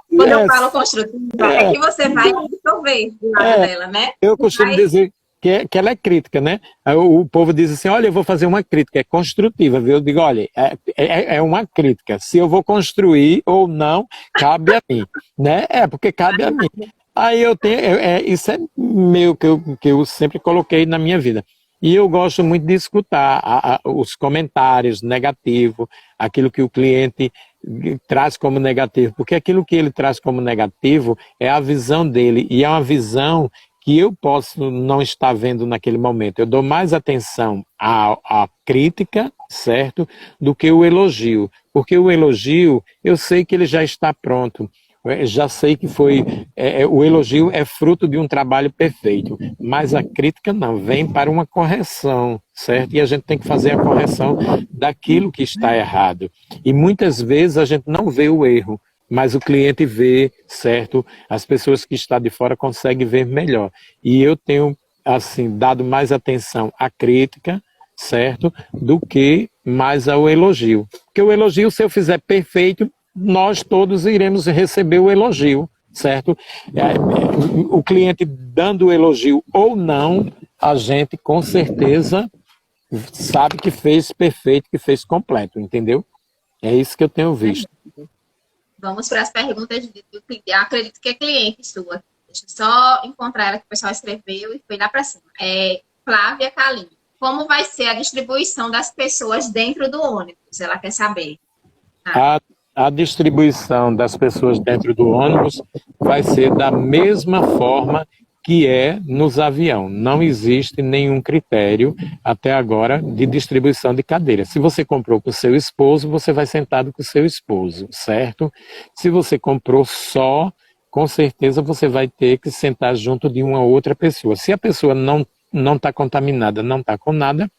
Quando eu falo construtiva, é que você vai resolver do lado dela, né? Eu costumo dizer que ela é crítica, né? Aí o povo diz assim, olha, eu vou fazer uma crítica, é construtiva, viu? Eu digo, olha, é uma crítica. Se eu vou construir ou não, cabe a mim, né? Porque cabe a mim. Aí eu tenho, isso é meu que eu sempre coloquei na minha vida. E eu gosto muito de escutar os comentários negativos, aquilo que o cliente traz como negativo, porque aquilo que ele traz como negativo é a visão dele, e é uma visão que eu posso não estar vendo naquele momento. Eu dou mais atenção à crítica, certo, do que o elogio, porque o elogio, eu sei que ele já está pronto. Já sei que o elogio é fruto de um trabalho perfeito, mas a crítica não, vem para uma correção, certo? E a gente tem que fazer a correção daquilo que está errado. E muitas vezes a gente não vê o erro, mas o cliente vê, certo? As pessoas que estão de fora conseguem ver melhor. E eu tenho, assim, dado mais atenção à crítica, certo? Do que mais ao elogio. Porque o elogio, se eu fizer perfeito, nós todos iremos receber o elogio, certo? O cliente dando o elogio ou não, a gente com certeza sabe que fez perfeito, que fez completo, entendeu? É isso que eu tenho visto. Vamos para as perguntas do cliente. Acredito que é cliente sua. Deixa eu só encontrar ela que o pessoal escreveu e foi lá para cima. Flávia Calim. Como vai ser a distribuição das pessoas dentro do ônibus? Ela quer saber. A distribuição das pessoas dentro do ônibus vai ser da mesma forma que é nos aviões. Não existe nenhum critério até agora de distribuição de cadeiras. Se você comprou com o seu esposo, você vai sentado com o seu esposo, certo? Se você comprou só, com certeza você vai ter que sentar junto de uma outra pessoa. Se a pessoa não está contaminada, não está com nada,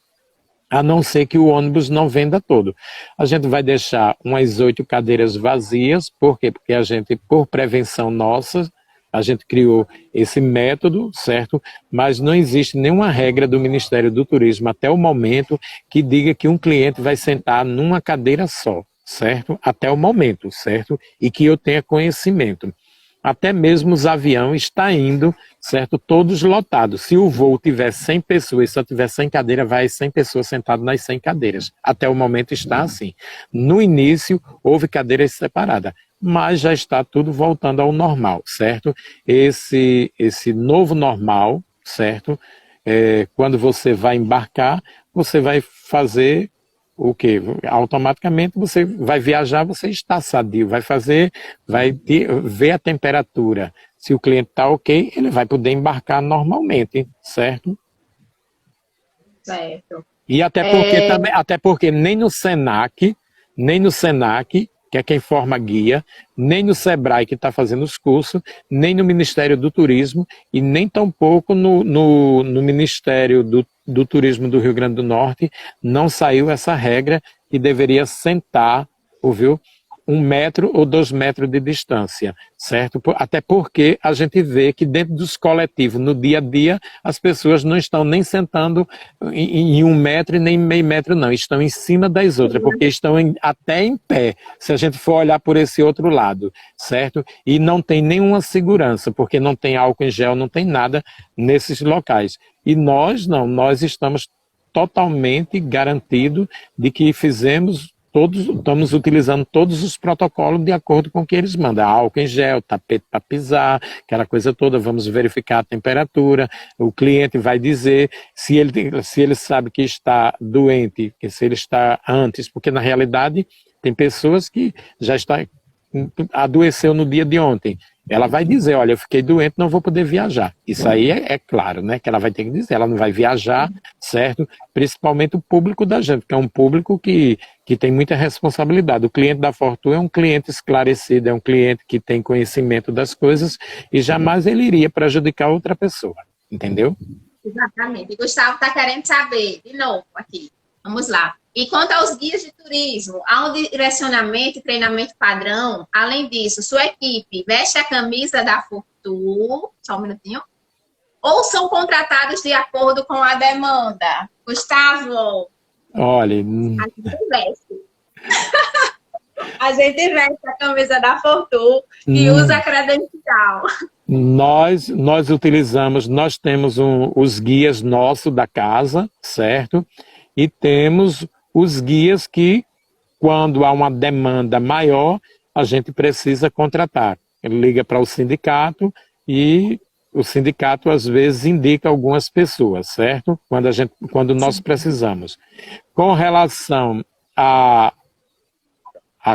a não ser que o ônibus não venda todo. A gente vai deixar umas 8 cadeiras vazias, por quê? Porque a gente, por prevenção nossa, a gente criou esse método, certo? Mas não existe nenhuma regra do Ministério do Turismo até o momento que diga que um cliente vai sentar numa cadeira só, certo? Até o momento, certo? E que eu tenha conhecimento. Até mesmo os aviões estão indo, certo? Todos lotados. Se o voo tiver 100 pessoas, só tiver 100 cadeiras, vai 100 pessoas sentadas nas 100 cadeiras. Até o momento está assim. No início, houve cadeiras separadas, mas já está tudo voltando ao normal, certo? Esse novo normal, certo? Quando você vai embarcar, você vai fazer o quê? Automaticamente você vai viajar, você está sadio, vai ver a temperatura. Se o cliente está ok, ele vai poder embarcar normalmente, certo? Certo. E até porque nem no Senac, que é quem forma a guia, nem no Sebrae, que está fazendo os cursos, nem no Ministério do Turismo e nem tampouco no Ministério do Turismo do Rio Grande do Norte, não saiu essa regra que deveria sentar, ouviu? 1 metro ou 2 metros de distância, certo? Até porque a gente vê que dentro dos coletivos, no dia a dia, as pessoas não estão nem sentando em 1 metro e nem meio metro, não. Estão em cima das outras, porque estão até em pé, se a gente for olhar por esse outro lado, certo? E não tem nenhuma segurança, porque não tem álcool em gel, não tem nada nesses locais. E nós não, nós estamos totalmente garantidos de que estamos utilizando todos os protocolos de acordo com o que eles mandam. Álcool em gel, tapete para pisar, aquela coisa toda, vamos verificar a temperatura, o cliente vai dizer se ele sabe que está doente, se ele está antes, porque na realidade tem pessoas que adoeceu no dia de ontem. Ela vai dizer, olha, eu fiquei doente, não vou poder viajar. Isso aí é claro, né? Que ela vai ter que dizer, ela não vai viajar, certo? Principalmente o público da gente, que é um público que tem muita responsabilidade. O cliente da Fortuna é um cliente esclarecido, é um cliente que tem conhecimento das coisas e jamais ele iria prejudicar outra pessoa, entendeu? Exatamente. E Gustavo está querendo saber, de novo, aqui. Vamos lá. E quanto aos guias de turismo, há um direcionamento e treinamento padrão? Além disso, sua equipe veste a camisa da Fortuna, só um minutinho, ou são contratados de acordo com a demanda? Gustavo? Olha... A gente veste. A gente veste a camisa da Fortuna e usa a credencial. Nós utilizamos, nós temos os guias nossos da casa, certo? E temos os guias que, quando há uma demanda maior, a gente precisa contratar. Ele liga para o sindicato e o sindicato, às vezes, indica algumas pessoas, certo? Quando nós precisamos. Com relação a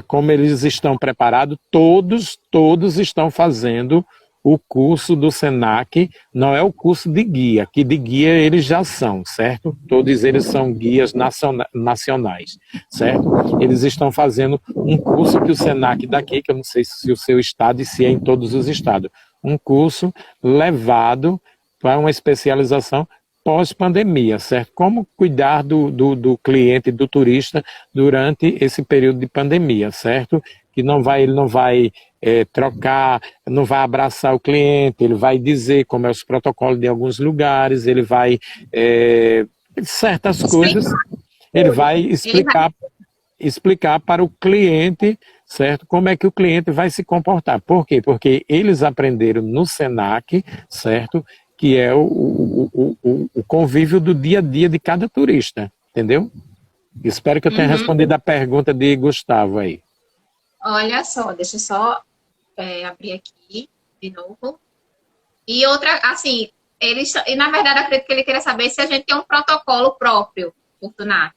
como eles estão preparados, todos estão fazendo o curso do SENAC, não é o curso de guia, que de guia eles já são, certo? Todos eles são guias nacionais, certo? Eles estão fazendo um curso que o SENAC daqui, que eu não sei se o seu estado e se é em todos os estados, um curso levado para uma especialização pós-pandemia, certo? Como cuidar do cliente, do turista durante esse período de pandemia, certo? Que ele não vai trocar, não vai abraçar o cliente, ele vai dizer como é os protocolos de alguns lugares, ele vai certas coisas, ele vai explicar para o cliente, certo? Como é que o cliente vai se comportar. Por quê? Porque eles aprenderam no SENAC, certo? Que é o convívio do dia a dia de cada turista, entendeu? Espero que eu tenha respondido a pergunta de Gustavo aí. Olha só, deixa eu só abrir aqui de novo. E outra, assim, e na verdade, acredito que ele queria saber se a gente tem um protocolo próprio, Fortunato.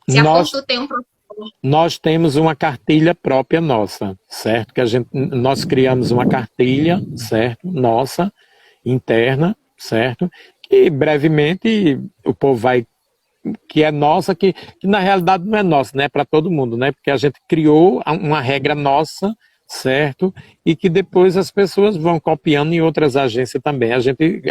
Se a Fortu tem um protocolo. Nós temos uma cartilha própria nossa, certo? Nós criamos uma cartilha, certo? Nossa, interna, certo? Que brevemente o povo vai, que é nossa, que na realidade não é nossa, né? Para todo mundo, né? Porque a gente criou uma regra nossa, certo? E que depois as pessoas vão copiando em outras agências também.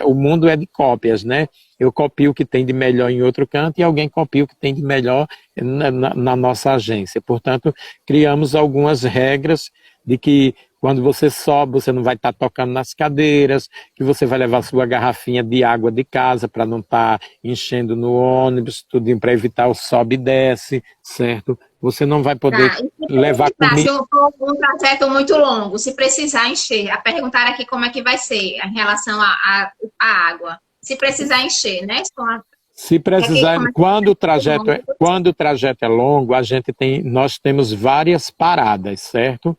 O mundo é de cópias, né? Eu copio o que tem de melhor em outro canto e alguém copia o que tem de melhor na nossa agência. Portanto, criamos algumas regras de que quando você sobe, você não vai estar tocando nas cadeiras, que você vai levar sua garrafinha de água de casa para não estar enchendo no ônibus, tudo para evitar o sobe e desce, certo? Você não vai poder levar comida. Se for um trajeto muito longo, se precisar encher, a perguntar aqui como é que vai ser em relação à água. Se precisar encher, né? Se precisar, quando o trajeto é longo, nós temos várias paradas, certo?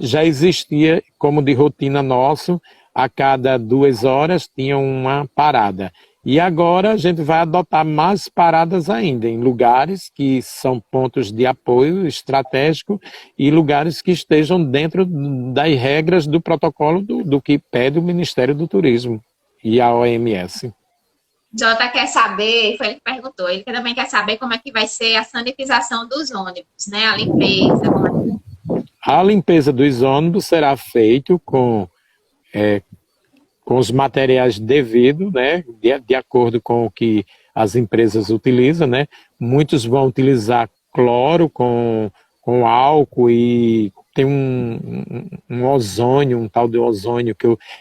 Já existia, como de rotina nosso, a cada 2 horas tinha uma parada. E agora a gente vai adotar mais paradas ainda, em lugares que são pontos de apoio estratégico e lugares que estejam dentro das regras do protocolo do que pede o Ministério do Turismo e a OMS. Jota quer saber, foi ele que perguntou, ele também quer saber como é que vai ser a sanitização dos ônibus, né? A limpeza, como é que... A limpeza dos ônibus será feita com os materiais devidos, né, de acordo com o que as empresas utilizam, né? Muitos vão utilizar cloro com álcool e tem um ozônio, um tal de ozônio,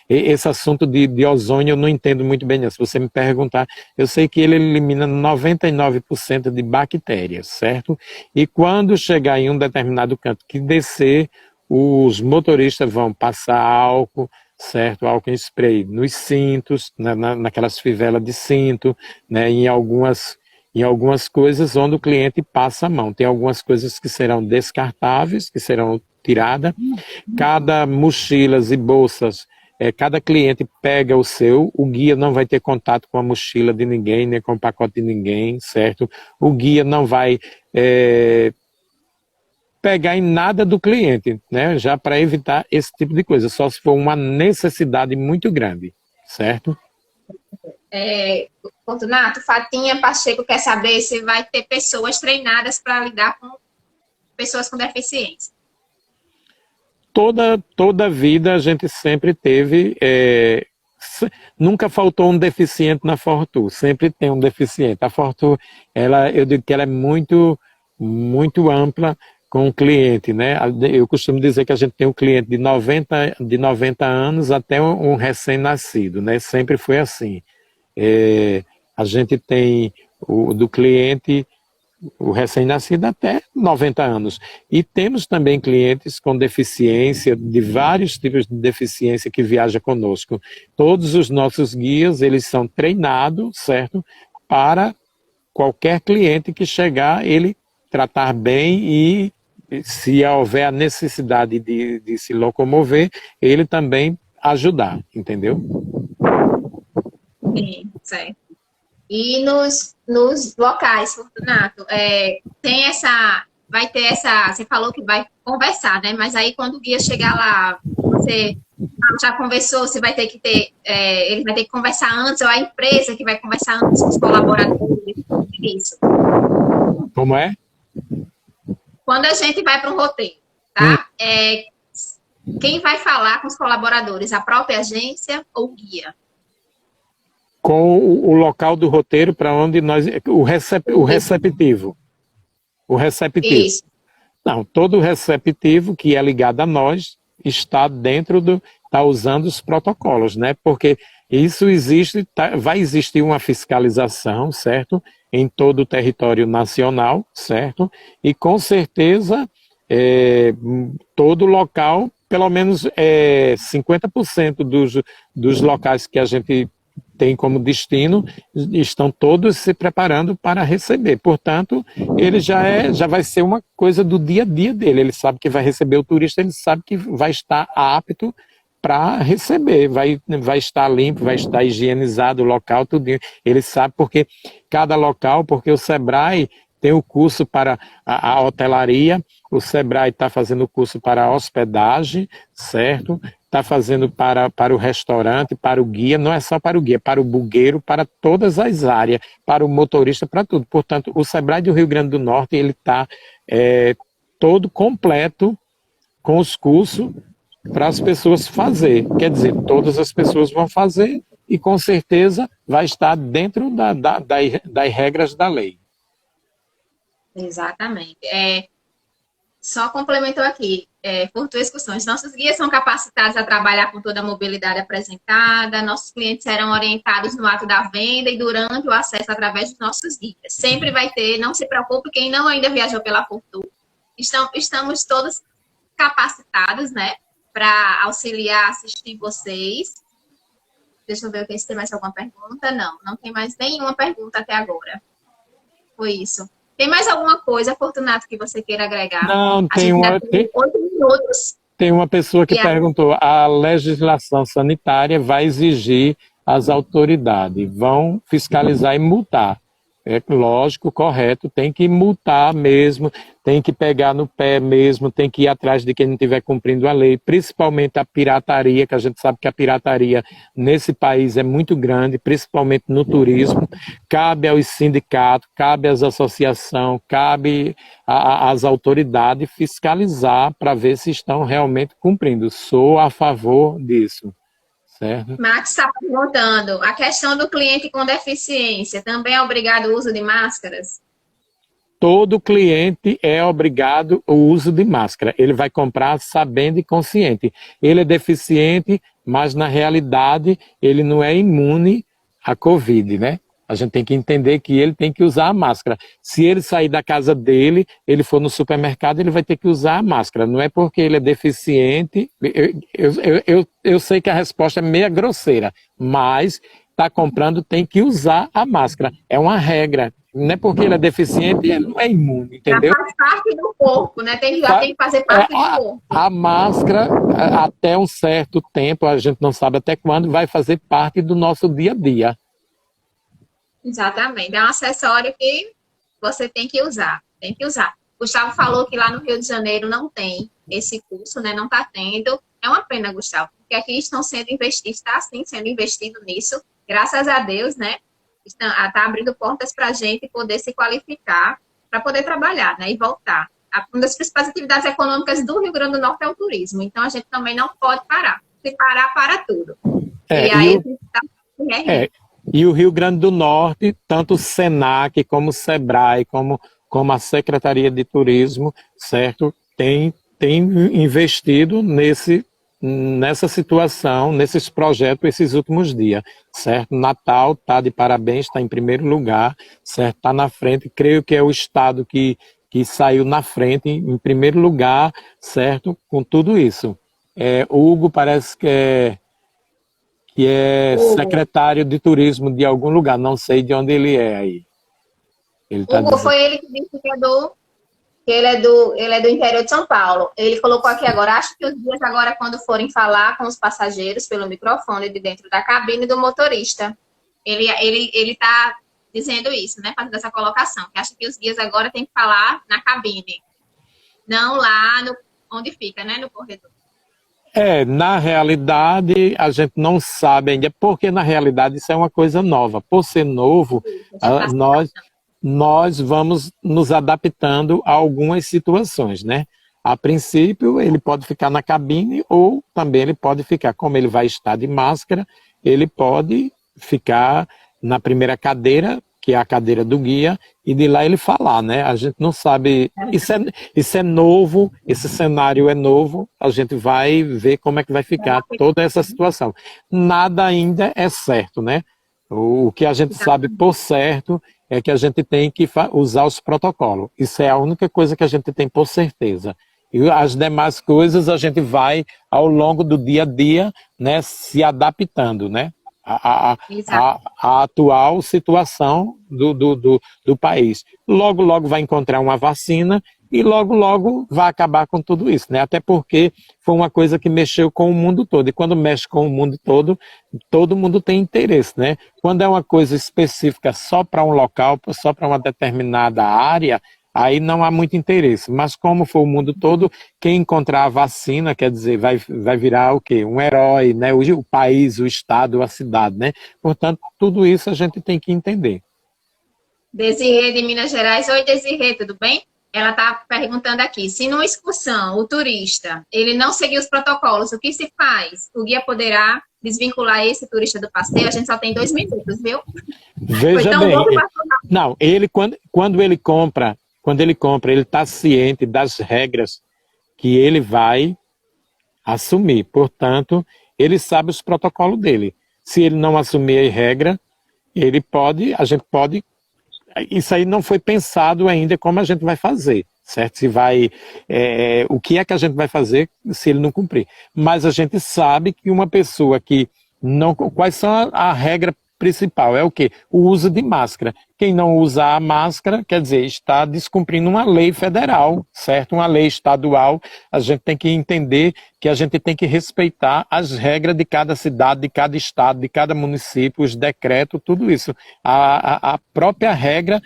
esse assunto de ozônio eu não entendo muito bem. Se você me perguntar, eu sei que ele elimina 99% de bactérias, certo? E quando chegar em um determinado canto que descer, os motoristas vão passar álcool, certo? Álcool em spray nos cintos, naquelas fivelas de cinto, né? Em algumas coisas onde o cliente passa a mão. Tem algumas coisas que serão descartáveis, que serão tiradas. Cada mochilas e bolsas, cada cliente pega o seu. O guia não vai ter contato com a mochila de ninguém, nem com o pacote de ninguém, certo? O guia não vai pegar em nada do cliente, né? Já para evitar esse tipo de coisa, só se for uma necessidade muito grande, certo? Fortunato, Fatinha Pacheco quer saber se vai ter pessoas treinadas para lidar com pessoas com deficiência. Toda a vida a gente sempre teve, nunca faltou um deficiente na Fortu, sempre tem um deficiente. A Fortu, eu digo que ela é muito, muito ampla com o cliente, né? Eu costumo dizer que a gente tem um cliente de 90 anos até um recém-nascido, né? Sempre foi assim. A gente tem do cliente o recém-nascido até 90 anos. E temos também clientes com deficiência, de vários tipos de deficiência que viajam conosco. Todos os nossos guias, eles são treinados, certo? Para qualquer cliente que chegar, ele tratar bem e, se houver a necessidade de se locomover, ele também ajudar, entendeu? Sim, certo. E nos locais, Fortunato, vai ter essa, você falou que vai conversar, né? Mas aí quando o guia chegar lá, você já conversou, você vai ter que ele vai ter que conversar antes, ou a empresa que vai conversar antes com os colaboradores, isso. Como é? Quando a gente vai para um roteiro, tá? Quem vai falar com os colaboradores? A própria agência ou o guia? Com o local do roteiro para onde nós... O receptivo. O receptivo. Isso. Não, todo receptivo que é ligado a nós está está usando os protocolos, né? Porque isso existe, vai existir uma fiscalização, certo? Em todo o território nacional, certo? E com certeza todo local, pelo menos 50% dos locais que a gente tem como destino, estão todos se preparando para receber. Portanto, ele já vai ser uma coisa do dia a dia dele. Ele sabe que vai receber o turista, ele sabe que vai estar apto para receber, vai estar limpo, vai estar higienizado o local, tudo. Ele sabe porque cada local, porque o Sebrae tem o curso para a hotelaria, o Sebrae está fazendo o curso para a hospedagem, certo? Está fazendo para o restaurante, para o guia, não é só para o guia, para o bugueiro, para todas as áreas, para o motorista, para tudo. Portanto, o Sebrae do Rio Grande do Norte, ele está todo completo com os cursos para as pessoas fazer. Quer dizer, todas as pessoas vão fazer e com certeza vai estar dentro das regras da lei. Exatamente. Só complementou aqui, por tua excursões, nossos guias são capacitados a trabalhar com toda a mobilidade apresentada, nossos clientes serão orientados no ato da venda e durante o acesso através dos nossos guias. Sempre vai ter, não se preocupe, quem não ainda viajou pela Fortu, estamos todos capacitados, né, para auxiliar, assistir vocês. Deixa eu ver se tem mais alguma pergunta. Não tem mais nenhuma pergunta até agora. Foi isso. Tem mais alguma coisa, Fortunato, que você queira agregar? Não, tem 8 minutos. Tem uma pessoa que perguntou, a legislação sanitária vai exigir as autoridades, vão fiscalizar e multar. É lógico, correto, tem que multar mesmo, tem que pegar no pé mesmo, tem que ir atrás de quem não estiver cumprindo a lei, principalmente a pirataria, que a gente sabe que a pirataria nesse país é muito grande, principalmente no turismo. Cabe aos sindicatos, cabe às associações, cabe às autoridades fiscalizar para ver se estão realmente cumprindo. Sou a favor disso. Certo. Max está perguntando, a questão do cliente com deficiência também é obrigado o uso de máscaras? Todo cliente é obrigado o uso de máscara. Ele vai comprar sabendo e consciente. Ele é deficiente, mas na realidade ele não é imune à Covid, né? A gente tem que entender que ele tem que usar a máscara. Se ele sair da casa dele, ele for no supermercado, ele vai ter que usar a máscara. Não é porque ele é deficiente. Eu sei que a resposta é meio grosseira, mas está comprando, tem que usar a máscara. É uma regra. Não é porque ele é deficiente, ele não é imune, entendeu? Já faz parte do corpo, né? Tem que fazer parte do corpo. A máscara, até um certo tempo, a gente não sabe até quando, vai fazer parte do nosso dia a dia. Exatamente. É um acessório que você tem que usar. Tem que usar. Gustavo falou que lá no Rio de Janeiro não tem esse curso, né? Não está tendo. É uma pena, Gustavo, porque aqui estão sendo investidos, está sim sendo investido nisso. Graças a Deus, né? Está abrindo portas para a gente poder se qualificar para poder trabalhar, né? E voltar. Uma das principais atividades econômicas do Rio Grande do Norte é o turismo. Então, a gente também não pode parar. Se parar, para tudo. E aí, a gente está... E o Rio Grande do Norte, tanto o SENAC, como o SEBRAE, como a Secretaria de Turismo, certo? Tem investido nessa situação, nesses projetos, esses últimos dias, certo? Natal está de parabéns, está em primeiro lugar, certo? Está na frente, creio que é o estado que saiu na frente, em primeiro lugar, certo? Com tudo isso. Hugo parece que é secretário de turismo de algum lugar, não sei de onde ele é aí. Ele tá Hugo, dizendo... foi ele que disse que ele é do interior de São Paulo. Ele colocou aqui agora, acho que os dias agora, quando forem falar com os passageiros pelo microfone de dentro da cabine do motorista. Ele tá dizendo isso, né? Fazendo essa colocação. Que acha que os guias agora tem que falar na cabine. Não lá onde fica, né? No corredor. Na realidade, a gente não sabe ainda, porque na realidade isso é uma coisa nova. Por ser novo, nós vamos nos adaptando a algumas situações, né? A princípio, ele pode ficar na cabine ou também ele pode ficar, como ele vai estar de máscara, ele pode ficar na primeira cadeira, que é a cadeira do guia, e de lá ele falar, né? A gente não sabe, isso é novo, esse cenário é novo, a gente vai ver como é que vai ficar toda essa situação. Nada ainda é certo, né? O que a gente sabe por certo é que a gente tem que usar os protocolos. Isso é a única coisa que a gente tem por certeza. E as demais coisas a gente vai, ao longo do dia a dia, né, se adaptando, né? A atual situação do país. Logo, logo vai encontrar uma vacina e logo, logo vai acabar com tudo isso, né? Até porque foi uma coisa que mexeu com o mundo todo. E quando mexe com o mundo todo, todo mundo tem interesse, né? Quando é uma coisa específica só para um local, só para uma determinada área, aí não há muito interesse. Mas como for o mundo todo, quem encontrar a vacina, quer dizer, vai virar o quê? Um herói, né? O país, o estado, a cidade, né? Portanto, tudo isso a gente tem que entender. Desirê de Minas Gerais. Oi, Desirê, tudo bem? Ela está perguntando aqui, se numa excursão o turista ele não seguir os protocolos, o que se faz? O guia poderá desvincular esse turista do passeio? A gente só tem 2 minutos, viu? Veja bem, não, ele quando ele compra, ele está ciente das regras que ele vai assumir. Portanto, ele sabe os protocolos dele. Se ele não assumir a regra, a gente pode... Isso aí não foi pensado ainda como a gente vai fazer, certo? O que é que a gente vai fazer se ele não cumprir? Mas a gente sabe que uma pessoa que não... Quais são a regra principal? É o quê? O uso de máscara. Quem não usa a máscara, quer dizer, está descumprindo uma lei federal, certo? Uma lei estadual. A gente tem que entender que a gente tem que respeitar as regras de cada cidade, de cada estado, de cada município, os decretos, tudo isso. A própria regra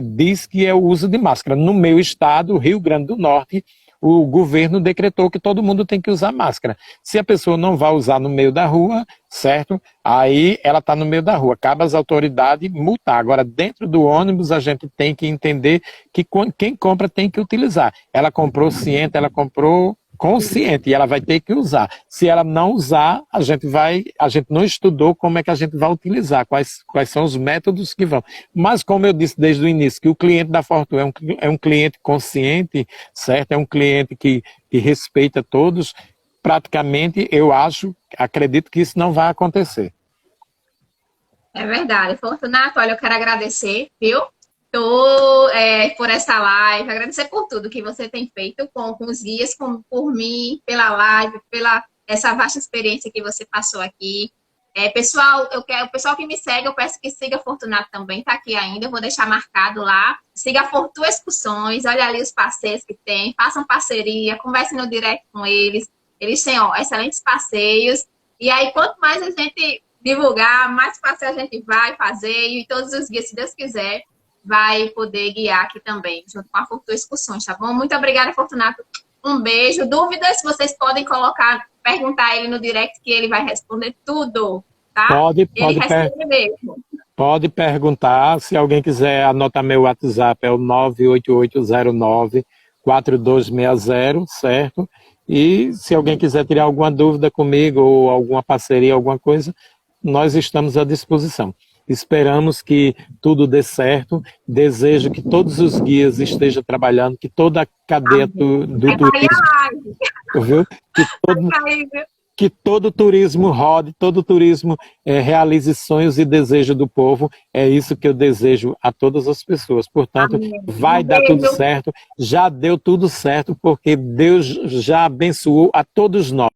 diz que é o uso de máscara. No meu estado, Rio Grande do Norte, o governo decretou que todo mundo tem que usar máscara. Se a pessoa não vai usar no meio da rua, certo? Aí ela está no meio da rua. Cabe às autoridades multar. Agora, dentro do ônibus, a gente tem que entender que quem compra tem que utilizar. Ela comprou ciente, ela comprou consciente e ela vai ter que usar. Se ela não usar, a gente não estudou como é que a gente vai utilizar, quais são os métodos que vão. Mas como eu disse desde o início, que o cliente da Fortuna é um cliente consciente, certo? É um cliente que respeita todos, praticamente acredito que isso não vai acontecer. É verdade. Fortunato, olha, eu quero agradecer, viu? Por essa live, agradecer por tudo que você tem feito com os guias, por mim, pela live, pela essa vasta experiência que você passou aqui. Pessoal, o pessoal que me segue, eu peço que siga a Fortunato também, tá aqui ainda, eu vou deixar marcado lá. Siga a Fortu Excursões, olha ali os passeios que tem, façam parceria, conversem no direct com eles. Eles têm, excelentes passeios. E aí, quanto mais a gente divulgar, mais passeio a gente vai fazer, e todos os guias, se Deus quiser, vai poder guiar aqui também, junto com a Fortu Excursões, tá bom? Muito obrigada, Fortunato. Um beijo. Dúvidas, vocês podem perguntar a ele no direct, que ele vai responder tudo, tá? Ele responde mesmo. Pode perguntar. Se alguém quiser anotar meu WhatsApp, é o 98809-4260, certo? E se alguém quiser tirar alguma dúvida comigo ou alguma parceria, alguma coisa, nós estamos à disposição. Esperamos que tudo dê certo. Desejo que todos os guias estejam trabalhando, que toda a cadeia do turismo... viu? Que todo turismo rode, todo turismo realize sonhos e desejos do povo. É isso que eu desejo a todas as pessoas. Portanto, Amém. vai dar tudo certo. Já deu tudo certo, porque Deus já abençoou a todos nós.